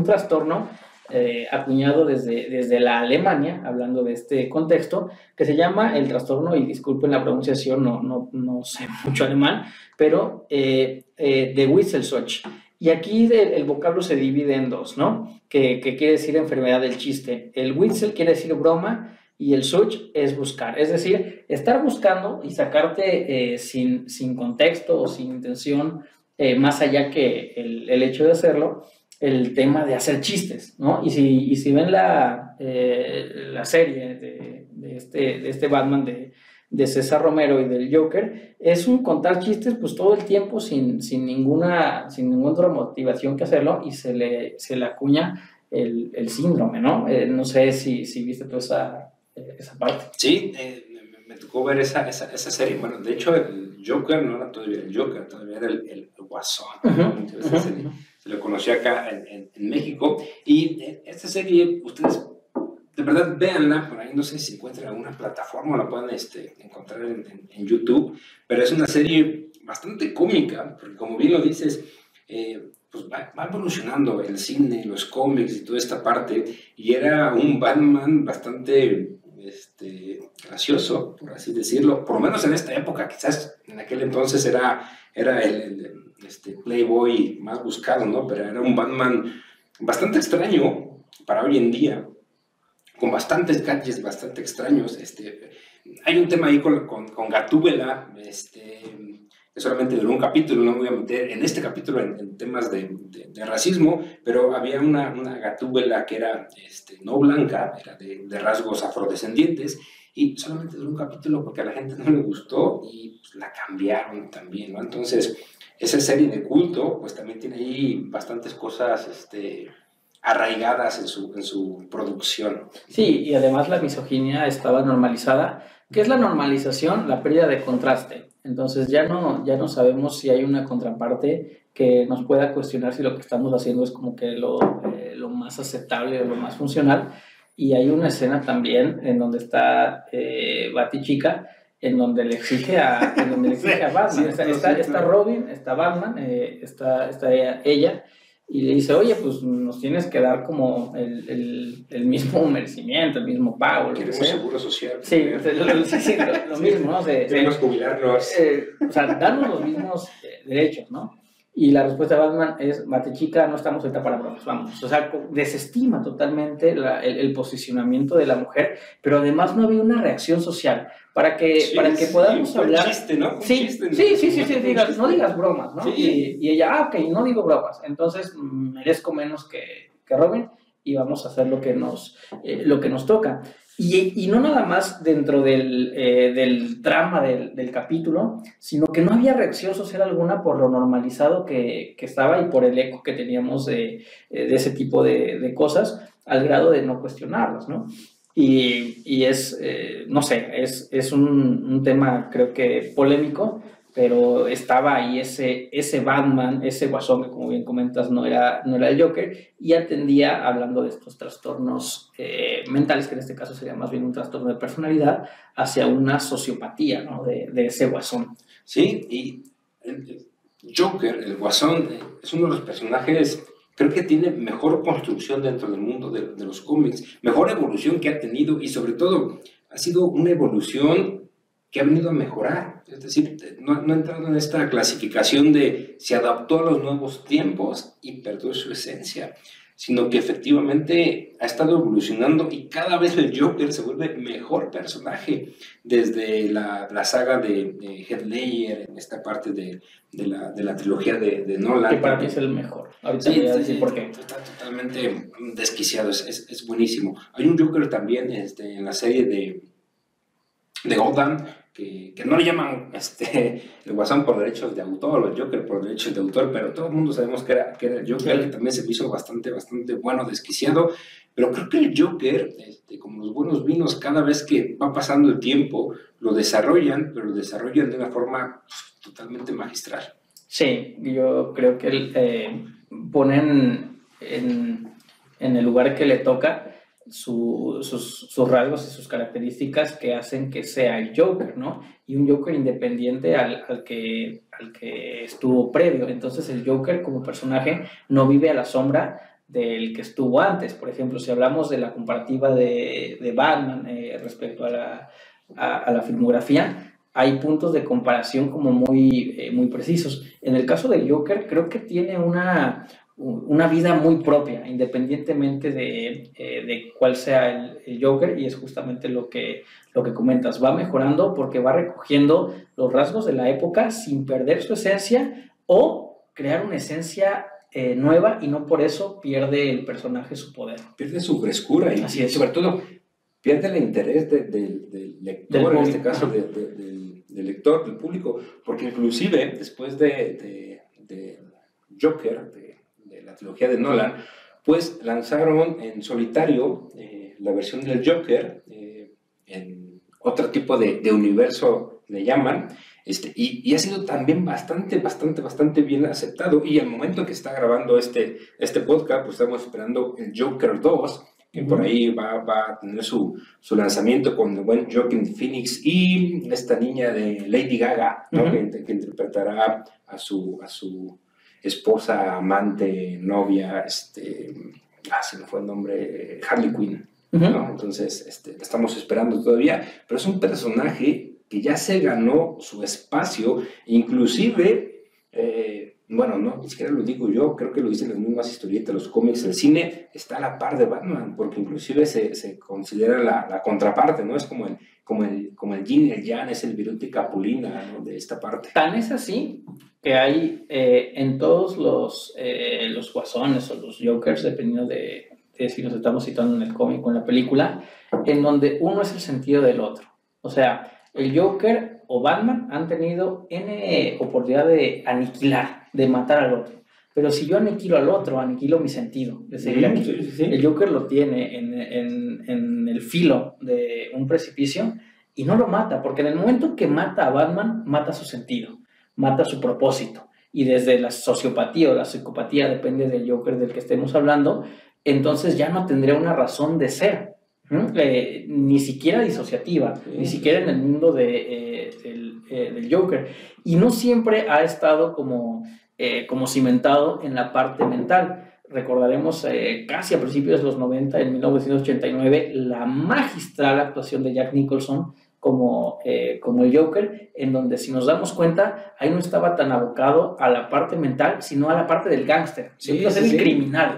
trastorno acuñado desde la Alemania, hablando de este contexto, que se llama el trastorno, y disculpen la pronunciación, no sé mucho alemán, pero de Wissel-Schott. Y aquí el vocablo se divide en dos, ¿no? Que quiere decir enfermedad del chiste. El Witzel quiere decir broma, y el Schott es buscar. Es decir, estar buscando y sacarte sin contexto o sin intención, más allá que el hecho de hacerlo, el tema de hacer chistes, ¿no? Y si ven la serie de este Batman de César Romero y del Joker, es un contar chistes pues todo el tiempo sin ninguna otra motivación que hacerlo, y se le acuña el síndrome, ¿no? No sé si viste toda esa parte. Sí, me tocó ver esa serie. Bueno, de hecho el Joker no era todavía el Joker, todavía era el Guasón. Se lo conocí acá en México, y esta serie ustedes de verdad véanla por ahí, no sé si encuentran alguna plataforma, la pueden encontrar en YouTube, pero es una serie bastante cómica, porque como bien lo dices, pues va evolucionando el cine, los cómics y toda esta parte, y era un Batman bastante gracioso, por así decirlo, por lo menos en esta época, quizás en aquel entonces era el Playboy más buscado, ¿no? Pero era un Batman bastante extraño para hoy en día, con bastantes gadgets bastante extraños. Hay un tema ahí con Gatúbela, que solamente duró un capítulo, no me voy a meter en este capítulo en temas de racismo, pero había una Gatúbela que era no blanca, era de rasgos afrodescendientes, y solamente duró un capítulo porque a la gente no le gustó y pues, la cambiaron también, ¿no? Entonces, esa serie de culto, pues también tiene ahí bastantes cosas arraigadas en su producción. Sí, y además la misoginia estaba normalizada. ¿Qué es la normalización? La pérdida de contraste. Entonces ya no sabemos si hay una contraparte que nos pueda cuestionar si lo que estamos haciendo es como que lo más aceptable o lo más funcional. Y hay una escena también en donde está Batichica, en donde le exige a Batman. Está Robin, está Batman, está ella, y le dice, oye, pues nos tienes que dar como el mismo merecimiento, el mismo pago. Queremos seguro social. Sí, lo mismo, ¿no? Queremos jubilarnos. O sea, darnos los mismos derechos, ¿no? Y la respuesta de Batman es, mate chica, no estamos ahorita para bromas, vamos. O sea, desestima totalmente el posicionamiento de la mujer, pero además no había una reacción social para que podamos hablar. Un chiste, ¿no? Sí, no digas bromas, ¿no? Sí. Y ella, ok, no digo bromas, entonces merezco menos que Robin y vamos a hacer lo que nos toca. Y no nada más dentro del drama del capítulo, sino que no había reacción social alguna por lo normalizado que estaba y por el eco que teníamos de ese tipo de cosas, al grado de no cuestionarlas, ¿no? Y es, no sé, es un tema creo que polémico, pero estaba ahí ese Batman, ese Guasón, que como bien comentas no era el Joker, y atendía, hablando de estos trastornos mentales, que en este caso sería más bien un trastorno de personalidad, hacia una sociopatía, ¿no? de ese Guasón. Sí, y el Joker, el Guasón, es uno de los personajes, creo que tiene mejor construcción dentro del mundo de los cómics, mejor evolución que ha tenido, y sobre todo ha sido una evolución que ha venido a mejorar. Es decir, no ha entrado en esta clasificación de se adaptó a los nuevos tiempos y perdió su esencia, sino que efectivamente ha estado evolucionando y cada vez el Joker se vuelve mejor personaje desde la saga de Heath Ledger, en esta parte de la trilogía de Nolan. Que para mí es el mejor. Ahorita voy a decir por qué. Está totalmente desquiciado, es buenísimo. Hay un Joker también en la serie de Gotham, que no le llaman el Guasón por derechos de autor o el Joker por derechos de autor, pero todo el mundo sabemos que era el Joker, que también se me hizo bastante bueno, desquiciado, pero creo que el Joker, como los buenos vinos, cada vez que va pasando el tiempo, lo desarrollan, pero lo desarrollan de una forma totalmente magistral. Sí, yo creo que ponen en el lugar que le toca sus rasgos y sus características que hacen que sea el Joker, ¿no? Y un Joker independiente al que estuvo previo. Entonces el Joker como personaje no vive a la sombra del que estuvo antes. Por ejemplo, si hablamos de la comparativa de Batman respecto a la filmografía, hay puntos de comparación como muy precisos. En el caso del Joker, creo que tiene una vida muy propia, independientemente de cuál sea el Joker, y es justamente lo que comentas. Va mejorando porque va recogiendo los rasgos de la época sin perder su esencia o crear una esencia nueva, y no por eso pierde el personaje su poder. Pierde su frescura y sobre todo pierde el interés del lector, en este caso del lector, del público, porque inclusive después de Joker, de la trilogía de Nolan, pues lanzaron en solitario la versión del Joker en otro tipo de universo, le llaman, y ha sido también bastante bien aceptado, y al momento que está grabando este podcast, pues estamos esperando el Joker 2, que por ahí va a tener su lanzamiento con el buen Joaquin Phoenix y esta niña de Lady Gaga, ¿no? que interpretará a su esposa, amante, novia, se me fue el nombre, Harley Quinn. ¿no? Entonces, estamos esperando todavía, pero es un personaje que ya se ganó su espacio, inclusive, bueno, no, ni siquiera lo digo yo, creo que lo dicen las mismas historietas, los cómics, el cine está a la par de Batman, porque inclusive se considera la contraparte, ¿no? Es como el yin y el yang, es el Viruta y Capulina, ¿no? De esta parte. Tan es así que hay en todos los guasones o los jokers, dependiendo de si nos estamos citando en el cómic o en la película, en donde uno es el sentido del otro. O sea, el Joker o Batman han tenido N oportunidad de aniquilar, de matar al otro. Pero si yo aniquilo al otro, aniquilo mi sentido de seguir aquí. Sí. El Joker lo tiene en el filo de un precipicio y no lo mata, porque en el momento que mata a Batman, mata su sentido, mata su propósito. Y desde la sociopatía o la psicopatía, depende del Joker del que estemos hablando, entonces ya no tendría una razón de ser, ni siquiera disociativa, ni siquiera en el mundo del Joker. Y no siempre ha estado como cimentado en la parte mental. Recordaremos casi a principios de los 90, en 1989, la magistral actuación de Jack Nicholson como el Joker, en donde, si nos damos cuenta, ahí no estaba tan abocado a la parte mental, sino a la parte del gángster. Empieza a ser el criminal,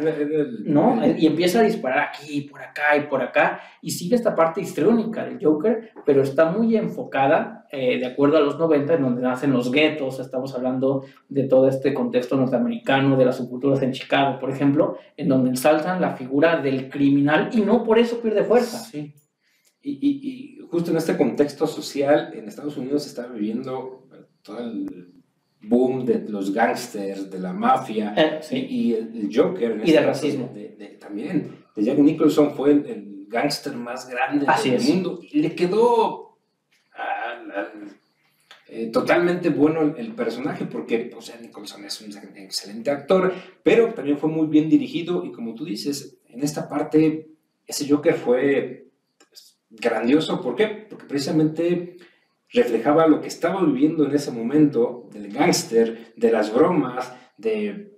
¿no? Y empieza a disparar aquí, por acá y por acá, y sigue esta parte histriónica del Joker, pero está muy enfocada, de acuerdo a los 90, en donde nacen los guetos. Estamos hablando de todo este contexto norteamericano, de las subculturas en Chicago, por ejemplo, en donde ensalzan la figura del criminal y no por eso pierde fuerza. Sí. Y justo en este contexto social, en Estados Unidos se está viviendo todo el boom de los gángsters, de la mafia, y el Joker. Y del racismo. También, de Jack Nicholson fue el gángster más grande del mundo. Y le quedó totalmente bueno el personaje, porque Jack Nicholson es un excelente actor, pero también fue muy bien dirigido, y como tú dices, en esta parte, ese Joker fue grandioso. ¿Por qué? Porque precisamente reflejaba lo que estaba viviendo en ese momento, del gángster, de las bromas, de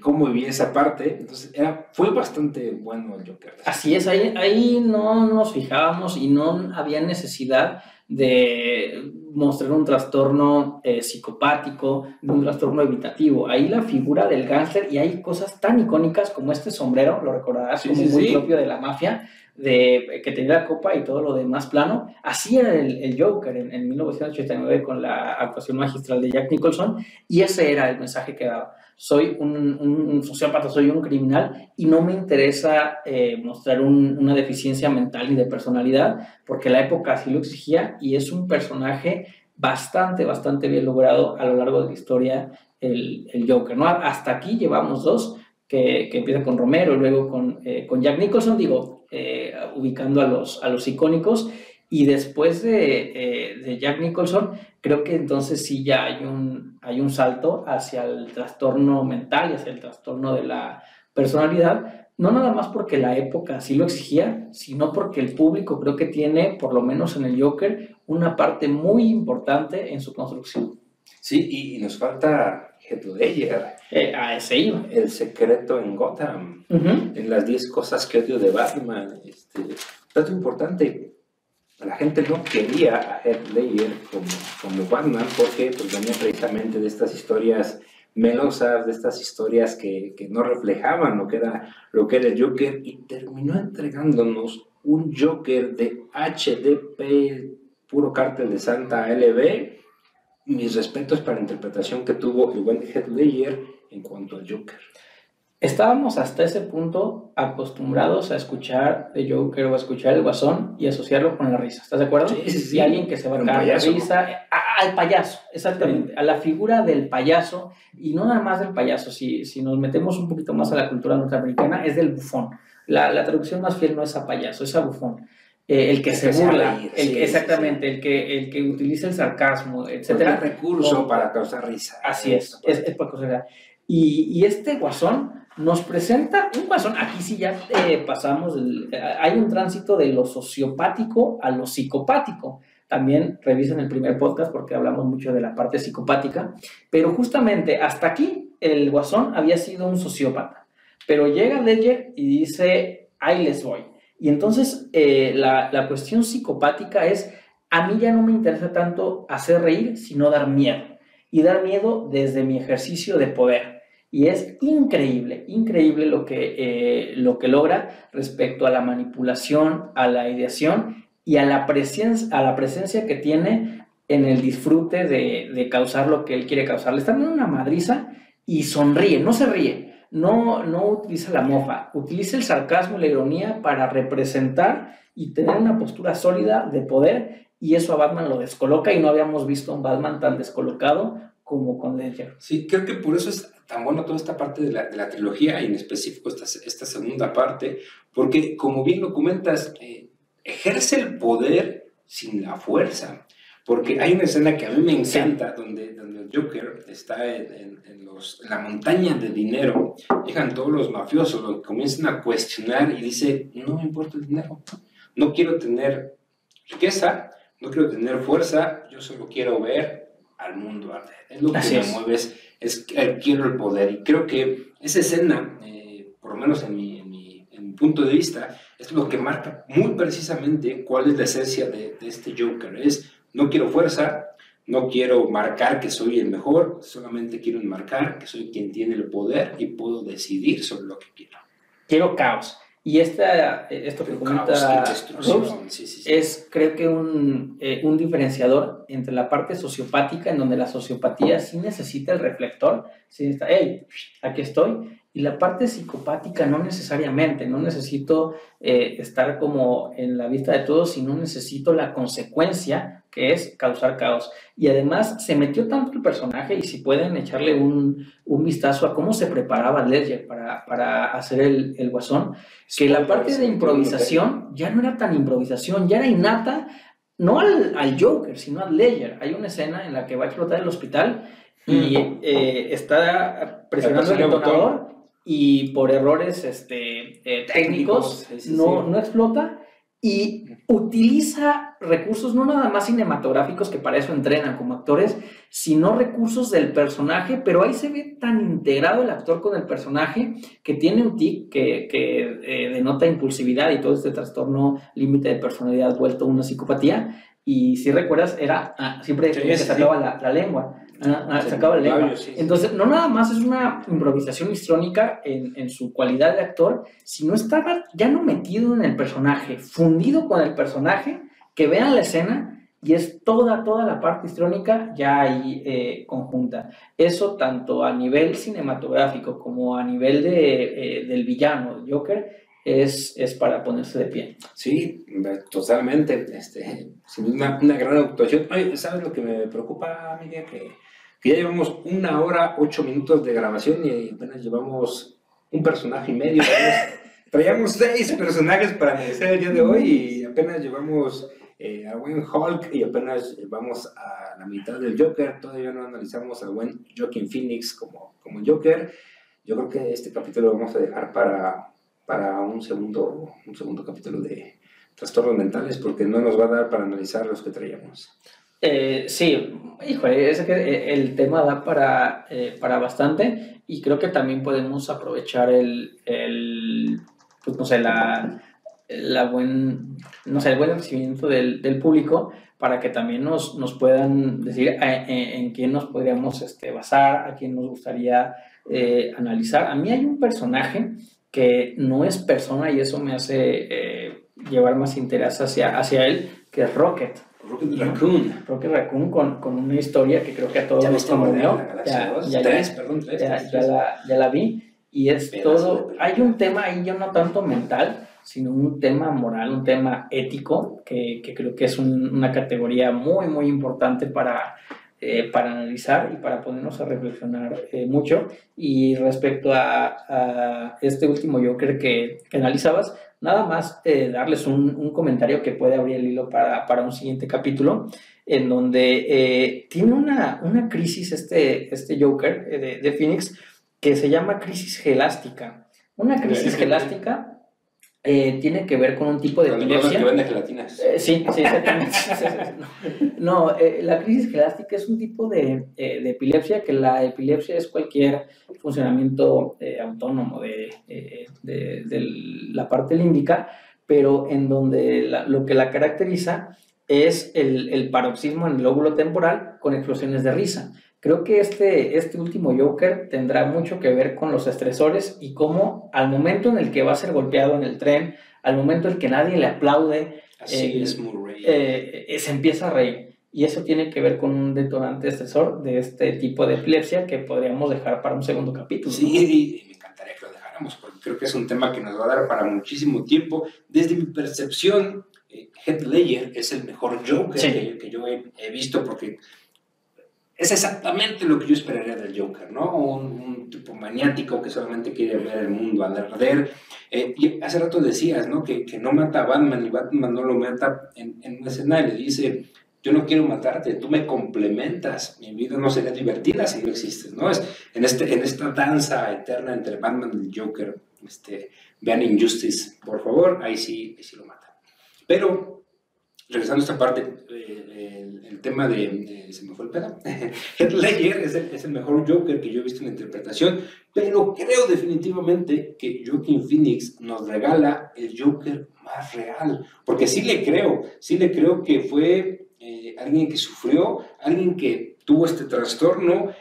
cómo vivía esa parte. Entonces fue bastante bueno el Joker. Así es, ahí no nos fijábamos y no había necesidad de mostrar un trastorno psicopático, un trastorno evitativo. Ahí la figura del gángster, y hay cosas tan icónicas como este sombrero, lo recordarás, como muy propio de la mafia, que tenía la copa y todo lo demás plano. Así era el Joker en 1989, con la actuación magistral de Jack Nicholson, y ese era el mensaje que daba. Soy un sociópata, soy un criminal, y no me interesa mostrar una deficiencia mental ni de personalidad, porque la época así lo exigía, y es un personaje bastante bien logrado a lo largo de la historia, el Joker, ¿no? Hasta aquí llevamos dos, que empieza con Romero, luego con Jack Nicholson, ubicando a los icónicos, y después de Jack Nicholson, creo que entonces sí ya hay un salto hacia el trastorno mental y hacia el trastorno de la personalidad, no nada más porque la época sí lo exigía, sino porque el público creo que tiene, por lo menos en el Joker, una parte muy importante en su construcción. Sí, y nos falta Heath Ledger. A ese iba. El secreto en Gotham, en las 10 cosas que odio de Batman. Dato importante, la gente no quería a Heath Ledger como Batman, porque pues, venía precisamente de estas historias melosas, de estas historias que no reflejaban lo que era el Joker, y terminó entregándonos un Joker de HDP, puro cártel de Santa LB. Mis respetos para la interpretación que tuvo el buen Heath Ledger en cuanto al Joker. Estábamos hasta ese punto acostumbrados a escuchar de Joker o a escuchar el Guasón y asociarlo con la risa. ¿Estás de acuerdo? Sí. Y alguien que se va a caer de risa, al payaso, exactamente, a la figura del payaso, y no nada más del payaso. Si nos metemos un poquito más a la cultura norteamericana, es del bufón. La traducción más fiel no es a payaso, es a bufón. El que se burla, exactamente. El que utiliza el sarcasmo, etcétera. Un recurso para causar risa. Así es para causar. Y este Guasón nos presenta un Guasón, aquí sí ya pasamos, hay un tránsito de lo sociopático a lo psicopático. También revisen el primer podcast porque hablamos mucho de la parte psicopática, pero justamente hasta aquí el Guasón había sido un sociópata, pero llega Ledger y dice, ahí les voy. Y entonces la cuestión psicopática es, a mí ya no me interesa tanto hacer reír, sino dar miedo. Y dar miedo desde mi ejercicio de poder. Y es increíble, increíble lo que logra respecto a la manipulación, a la ideación y a la presencia que tiene en el disfrute de causar lo que él quiere causar. Le están dando una madriza y sonríe, no se ríe, no utiliza la mofa, utiliza el sarcasmo y la ironía para representar y tener una postura sólida de poder, y eso a Batman lo descoloca, y no habíamos visto a un Batman tan descolocado como con Ledger. Sí, creo que por eso es tan bueno toda esta parte de la trilogía, y en específico esta segunda parte, porque como bien lo comentas, ejerce el poder sin la fuerza. Porque hay una escena que a mí me encanta, donde el Joker está en la montaña de dinero, llegan todos los mafiosos, lo comienzan a cuestionar y dice, no me importa el dinero, no quiero tener riqueza, no quiero tener fuerza, yo solo quiero ver al mundo arder. Es lo que me mueve, quiero el poder. Y creo que esa escena, por lo menos en mi punto de vista, es lo que marca muy precisamente cuál es la esencia de este Joker. Es, no quiero fuerza, no quiero marcar que soy el mejor, solamente quiero marcar que soy quien tiene el poder y puedo decidir sobre lo que quiero. Quiero caos. Y esto que comenta Rose es, creo que un diferenciador entre la parte sociopática, en donde la sociopatía sí necesita el reflector, sí está, hey, aquí estoy, y la parte psicopática no necesariamente, no necesito estar como en la vista de todos, sino necesito la consecuencia, que es causar caos. Y además se metió tanto el personaje, y si pueden echarle un vistazo a cómo se preparaba Ledger para hacer el Guasón, que la parte de improvisación ya no era tan improvisación, ya era innata, no al Joker, sino al Ledger. Hay una escena en la que va a explotar el hospital y está presionando el detonador, y por errores técnicos no explota, y utiliza recursos no nada más cinematográficos, que para eso entrenan como actores, sino recursos del personaje, pero ahí se ve tan integrado el actor con el personaje, que tiene un tic que denota impulsividad y todo este trastorno límite de personalidad vuelto una psicopatía. Y si recuerdas, siempre sacaba la lengua. Sacaba la lengua. Entonces, no nada más es una improvisación histrónica en su cualidad de actor, sino estaba ya no metido en el personaje, fundido con el personaje, que vean la escena y es toda la parte histrónica ya ahí conjunta. Eso tanto a nivel cinematográfico como a nivel del villano, el Joker, es para ponerse de pie. Sí, totalmente. Una gran actuación. Ay, ¿sabes lo que me preocupa, Miguel? Que ya llevamos 1 hora, 8 minutos de grabación y apenas llevamos un personaje y medio. Traíamos 6 personajes para analizar el día de hoy y apenas llevamos a buen Hulk y apenas vamos a la mitad del Joker. Todavía no analizamos al buen Joaquin Phoenix como Joker. Yo creo que este capítulo lo vamos a dejar para un segundo capítulo de trastornos mentales, porque no nos va a dar para analizar los que traíamos. Sí, híjole, es que el tema da para bastante, y creo que también podemos aprovechar pues no sé, el buen recibimiento del público, para que también nos puedan decir en quién nos podríamos basar, a quién nos gustaría analizar. A mí hay un personaje que no es persona, y eso me hace llevar más interés hacia él, que es Rocket Raccoon, con una historia que creo que a todos nos conmovió. Ya la vi, y es todo. Hay un tema ahí ya no tanto mental, sino un tema moral, un tema ético, que creo que es una categoría muy, muy importante para analizar y para ponernos a reflexionar mucho. Y respecto a este último Joker que analizabas, nada más darles un comentario que puede abrir el hilo para un siguiente capítulo, en donde tiene una crisis este Joker de Phoenix, que se llama crisis gelástica. Una crisis gelástica tiene que ver con un tipo de epilepsia. Que vende gelatinas. Sí, exactamente. No, la crisis gelástica es un tipo de epilepsia, que la epilepsia es cualquier funcionamiento autónomo de la parte límbica, pero en donde lo que la caracteriza es el paroxismo en el lóbulo temporal con explosiones de risa. Creo que este último Joker tendrá mucho que ver con los estresores y cómo al momento en el que va a ser golpeado en el tren, al momento en el que nadie le aplaude, se empieza a reír. Y eso tiene que ver con un detonante estresor de este tipo de epilepsia que podríamos dejar para un segundo capítulo. Sí, ¿no? Y me encantaría que lo dejáramos, porque creo que es un tema que nos va a dar para muchísimo tiempo. Desde mi percepción, Heath Ledger es el mejor Joker que yo he visto, porque es exactamente lo que yo esperaría del Joker, ¿no? Un tipo maniático que solamente quiere ver el mundo arder. Y hace rato decías, ¿no? Que no mata a Batman y Batman no lo mata en una escena y le dice: yo no quiero matarte, tú me complementas, mi vida no sería divertida si no existes, ¿no? Es en esta danza eterna entre Batman y el Joker. Vean Injustice, por favor, ahí sí lo matan. Pero, regresando a esta parte, el tema se me fue el pedo. Heath Ledger es el mejor Joker que yo he visto en la interpretación, pero creo definitivamente que Joaquin Phoenix nos regala el Joker más real, porque sí le creo que fue alguien que sufrió, alguien que tuvo este trastorno,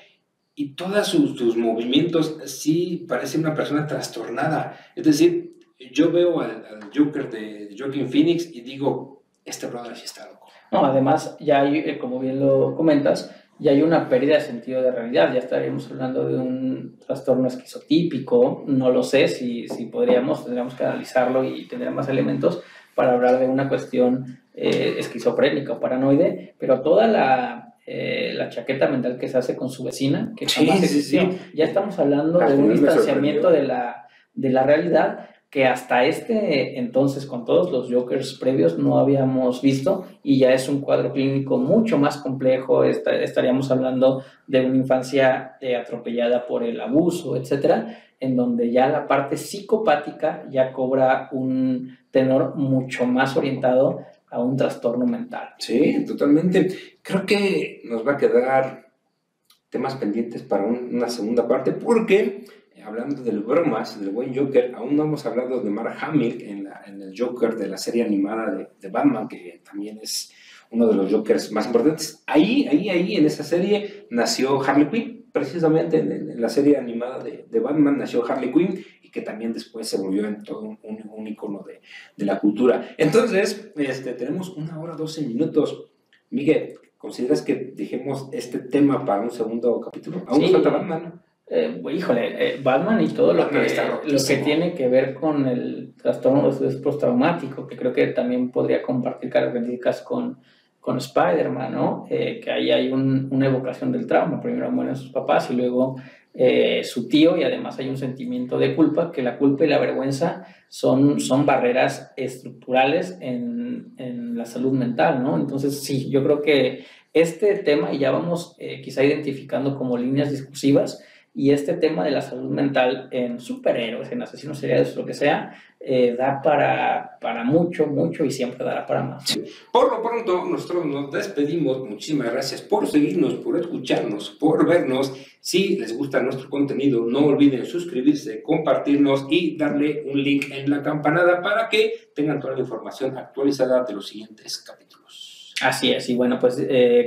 y todos sus movimientos sí parece una persona trastornada. Es decir, yo veo al Joker de Joaquin Phoenix y digo, este brother sí está loco. No, además ya hay, como bien lo comentas, ya hay una pérdida de sentido de realidad. Ya estaríamos hablando de un trastorno esquizotípico. No lo sé si tendríamos que analizarlo y tener más elementos para hablar de una cuestión esquizofrénica o paranoide, pero toda la chaqueta mental que se hace con su vecina, que jamás existió. Sí. Ya estamos hablando de un distanciamiento de la realidad que hasta entonces, con todos los Jokers previos, no habíamos visto, y ya es un cuadro clínico mucho más complejo. Estaríamos hablando de una infancia atropellada por el abuso, etcétera, en donde ya la parte psicopática ya cobra un tenor mucho más orientado a un trastorno mental. Sí, totalmente. Creo que nos va a quedar temas pendientes para una segunda parte, porque hablando del bromas, del buen Joker, aún no hemos hablado de Mark Hamill en el Joker de la serie animada de Batman, que también es uno de los Jokers más importantes. Ahí, en esa serie, nació Harley Quinn, precisamente en la serie animada de Batman nació Harley Quinn, y que también después se volvió en todo un icono de la cultura. Entonces, tenemos 1 hora 12 minutos. Miguel, ¿consideras que dejemos este tema para un segundo capítulo? Aún nos falta Batman. Batman y todo lo que tiene que ver con el trastorno de estrés postraumático, que creo que también podría compartir características con Spider-Man, ¿no? Que ahí hay una evocación del trauma. Primero mueren sus papás y luego su tío, y además hay un sentimiento de culpa, que la culpa y la vergüenza son barreras estructurales en la salud mental, ¿no? Entonces, sí, yo creo que este tema, y ya vamos quizá identificando como líneas discursivas, y este tema de la salud mental en superhéroes, en asesinos seriales, lo que sea, da para mucho, y siempre dará para más. Sí. Por lo pronto, nosotros nos despedimos. Muchísimas gracias por seguirnos, por escucharnos, por vernos. Si les gusta nuestro contenido, no olviden suscribirse, compartirnos y darle un link en la campanada para que tengan toda la información actualizada de los siguientes capítulos. Así es, y bueno, pues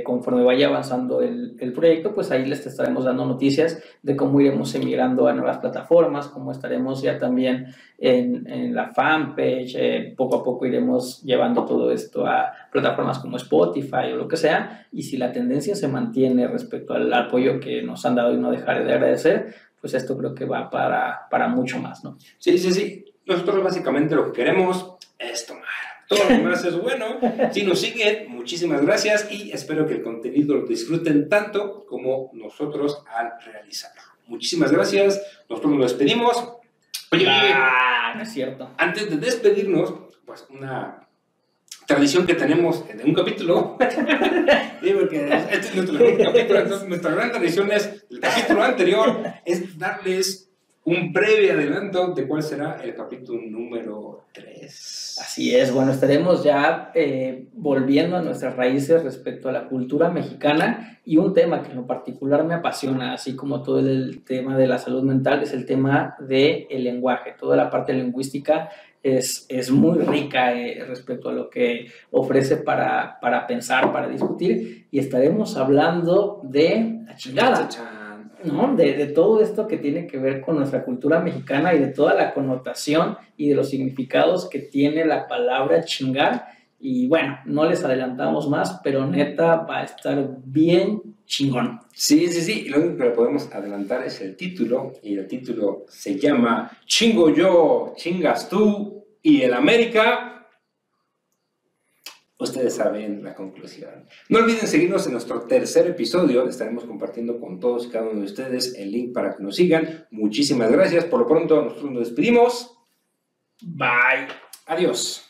conforme vaya avanzando el proyecto, pues ahí les estaremos dando noticias de cómo iremos emigrando a nuevas plataformas, cómo estaremos ya también en la fanpage. Poco a poco iremos llevando todo esto a plataformas como Spotify o lo que sea, y si la tendencia se mantiene respecto al apoyo que nos han dado y no dejaré de agradecer, pues esto creo que va para mucho más, ¿no? Sí. Nosotros básicamente lo que queremos es tomar. Todo lo demás es bueno. Si nos siguen, muchísimas gracias, y espero que el contenido lo disfruten tanto como nosotros al realizarlo. Muchísimas gracias. Nosotros nos despedimos. Oye, no es cierto. Antes de despedirnos, pues una tradición que tenemos en un capítulo. Sí, porque este es nuestro capítulo. Entonces, nuestra gran tradición es el capítulo anterior, es darles un breve adelanto de cuál será el capítulo número 3. Así es, bueno, estaremos ya volviendo a nuestras raíces respecto a la cultura mexicana, y un tema que en lo particular me apasiona, así como todo el tema de la salud mental, es el tema del lenguaje. Toda la parte lingüística es muy rica respecto a lo que ofrece para pensar, para discutir, y estaremos hablando de la chingada, ¿no? De todo esto que tiene que ver con nuestra cultura mexicana y de toda la connotación y de los significados que tiene la palabra chingar. Y bueno, no les adelantamos más, pero neta va a estar bien chingón. Sí, sí, sí. Lo único que le podemos adelantar es el título, y el título se llama Chingo yo, chingas tú, y el América... Ustedes saben la conclusión. No olviden seguirnos en nuestro tercer episodio. Estaremos compartiendo con todos y cada uno de ustedes el link para que nos sigan. Muchísimas gracias. Por lo pronto, nosotros nos despedimos. Bye. Adiós.